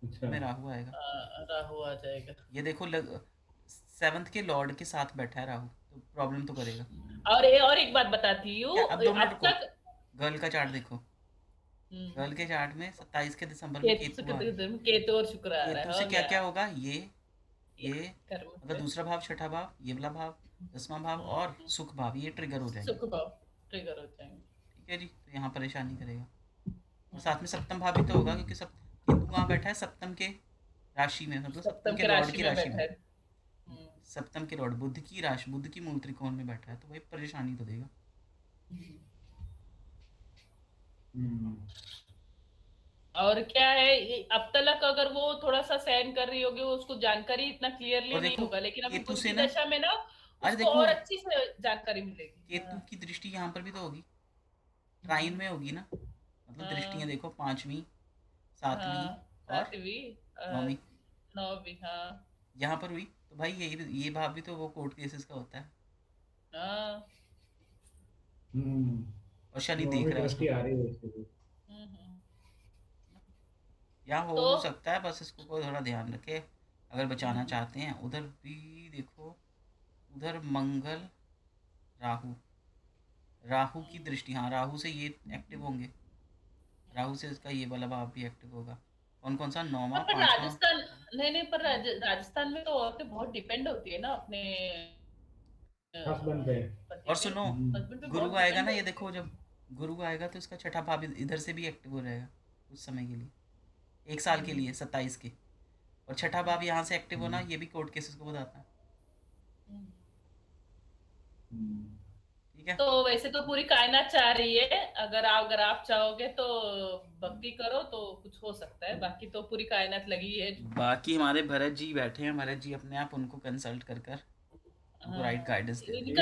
[SPEAKER 1] बुध
[SPEAKER 2] अच्छा
[SPEAKER 1] में राहु आएगा।
[SPEAKER 3] राहु आ जाएगा।
[SPEAKER 1] ये देखो 7th के लॉर्ड के साथ बैठा है राहु, तो प्रॉब्लम तो करेगा।
[SPEAKER 3] और एक बात बताती हूँ,
[SPEAKER 1] क्या अब 2 मिनट
[SPEAKER 3] अब
[SPEAKER 1] रुको,
[SPEAKER 3] तक
[SPEAKER 1] गर्ल का चार्ट देखो। गर्ल के चार्ट में 27 के दिसंबर में केतु आ रहा है।
[SPEAKER 3] केतु और शुक्र आ रहा
[SPEAKER 1] केतु
[SPEAKER 3] है,
[SPEAKER 1] से
[SPEAKER 3] हो
[SPEAKER 1] क्या
[SPEAKER 3] गया।
[SPEAKER 1] क्या होगा, ये
[SPEAKER 3] कर्म
[SPEAKER 1] मतलब दूसरा भाव, छठा भाव, ये वाला भाव, 10वां भाव और सुख भाव, ये ट्रिगर हो जाएंगे।
[SPEAKER 3] सुख भाव ट्रिगर हो जाएंगे।
[SPEAKER 1] ठीक है जी, तो यहाँ परेशानी करेगा। और साथ में सप्तम भाव भी तो होगा, क्योंकि सब केतु कहाँ बैठा है, सप्तम के राशि में, मतलब सप्तम के लॉर्ड की राशि में। सप्तम के लॉर्ड बुध की राशि, बुध की मूल त्रिकोण में बैठा है, तो वही परेशानी तो देगा।
[SPEAKER 3] और क्या है, अब तक अगर वो थोड़ा सा सहन कर रही होगी, उसको जानकारी इतना क्लियरली
[SPEAKER 1] और
[SPEAKER 3] नहीं
[SPEAKER 1] देखो
[SPEAKER 3] होगा, लेकिन अभी
[SPEAKER 1] केतु
[SPEAKER 3] बुध
[SPEAKER 1] से
[SPEAKER 3] की
[SPEAKER 1] ना,
[SPEAKER 3] दशा में ना
[SPEAKER 1] अरे
[SPEAKER 3] उसको
[SPEAKER 1] देखो
[SPEAKER 3] और अच्छी से जानकारी मिलेगी।
[SPEAKER 1] केतु की दृष्टि यहाँ पर भी तो होगी, ट्राइन में होगी ना, मतलब दृष्टियाँ देखो 5वीं, 7वीं और
[SPEAKER 3] 7वीं
[SPEAKER 1] 9वीं
[SPEAKER 3] 9वीं, हाँ
[SPEAKER 1] यहाँ पर हुई, तो भाई ये भाव भी तो वो कोर्ट केसेस का होता है।
[SPEAKER 3] हाँ।
[SPEAKER 1] और शनि
[SPEAKER 2] वो
[SPEAKER 1] देख
[SPEAKER 2] भी
[SPEAKER 1] रहा है
[SPEAKER 2] दृष्टि
[SPEAKER 1] उसको,
[SPEAKER 2] आ रही है उसकी भी।
[SPEAKER 1] यहाँ हो
[SPEAKER 3] तो
[SPEAKER 1] सकता है, बस इसको कोई थोड़ा ध्यान रखे अगर बचाना चाहते हैं। उधर भी देखो, उधर मंगल राहु, राहु की दृष्टि, हाँ राहु से ये एक्टिव होंगे, राहु से इसका ये वाला भाव भी एक्टिव होगा। कौन कौन सा, 9वां,
[SPEAKER 3] पर
[SPEAKER 1] 5वां।
[SPEAKER 3] राजस्थान, नहीं पर राजस्थान में तो औरतें बहुत डिपेंड होती है ना अपने
[SPEAKER 2] हस्बैंड पे।
[SPEAKER 3] पति
[SPEAKER 1] और
[SPEAKER 3] पे,
[SPEAKER 1] सुनो,
[SPEAKER 3] हस्बैंड पे
[SPEAKER 1] गुरु
[SPEAKER 3] बहुत
[SPEAKER 1] आएगा
[SPEAKER 3] डिपेंड
[SPEAKER 1] ना, ये
[SPEAKER 3] होती
[SPEAKER 1] देखो
[SPEAKER 3] है।
[SPEAKER 1] जब गुरु आएगा तो इसका छठा भाव इधर से भी एक्टिव हो जाएगा कुछ समय के लिए, 1 साल के लिए, 27 के। और छठा भाव यहाँ से एक्टिव होना, ये भी कोर्ट केसेस को बताता है। ठीक है,
[SPEAKER 3] तो वैसे तो पूरी कायनात चाह रही है, अगर आप चाहोगे तो भक्ति करो तो कुछ हो सकता है, बाकी तो पूरी कायनात लगी है।
[SPEAKER 1] बाकी हमारे भरत जी बैठे हैं, भरत जी अपने आप उनको कंसल्ट कर कर उनको राइट गाइडेंस दे देंगे।
[SPEAKER 3] इनका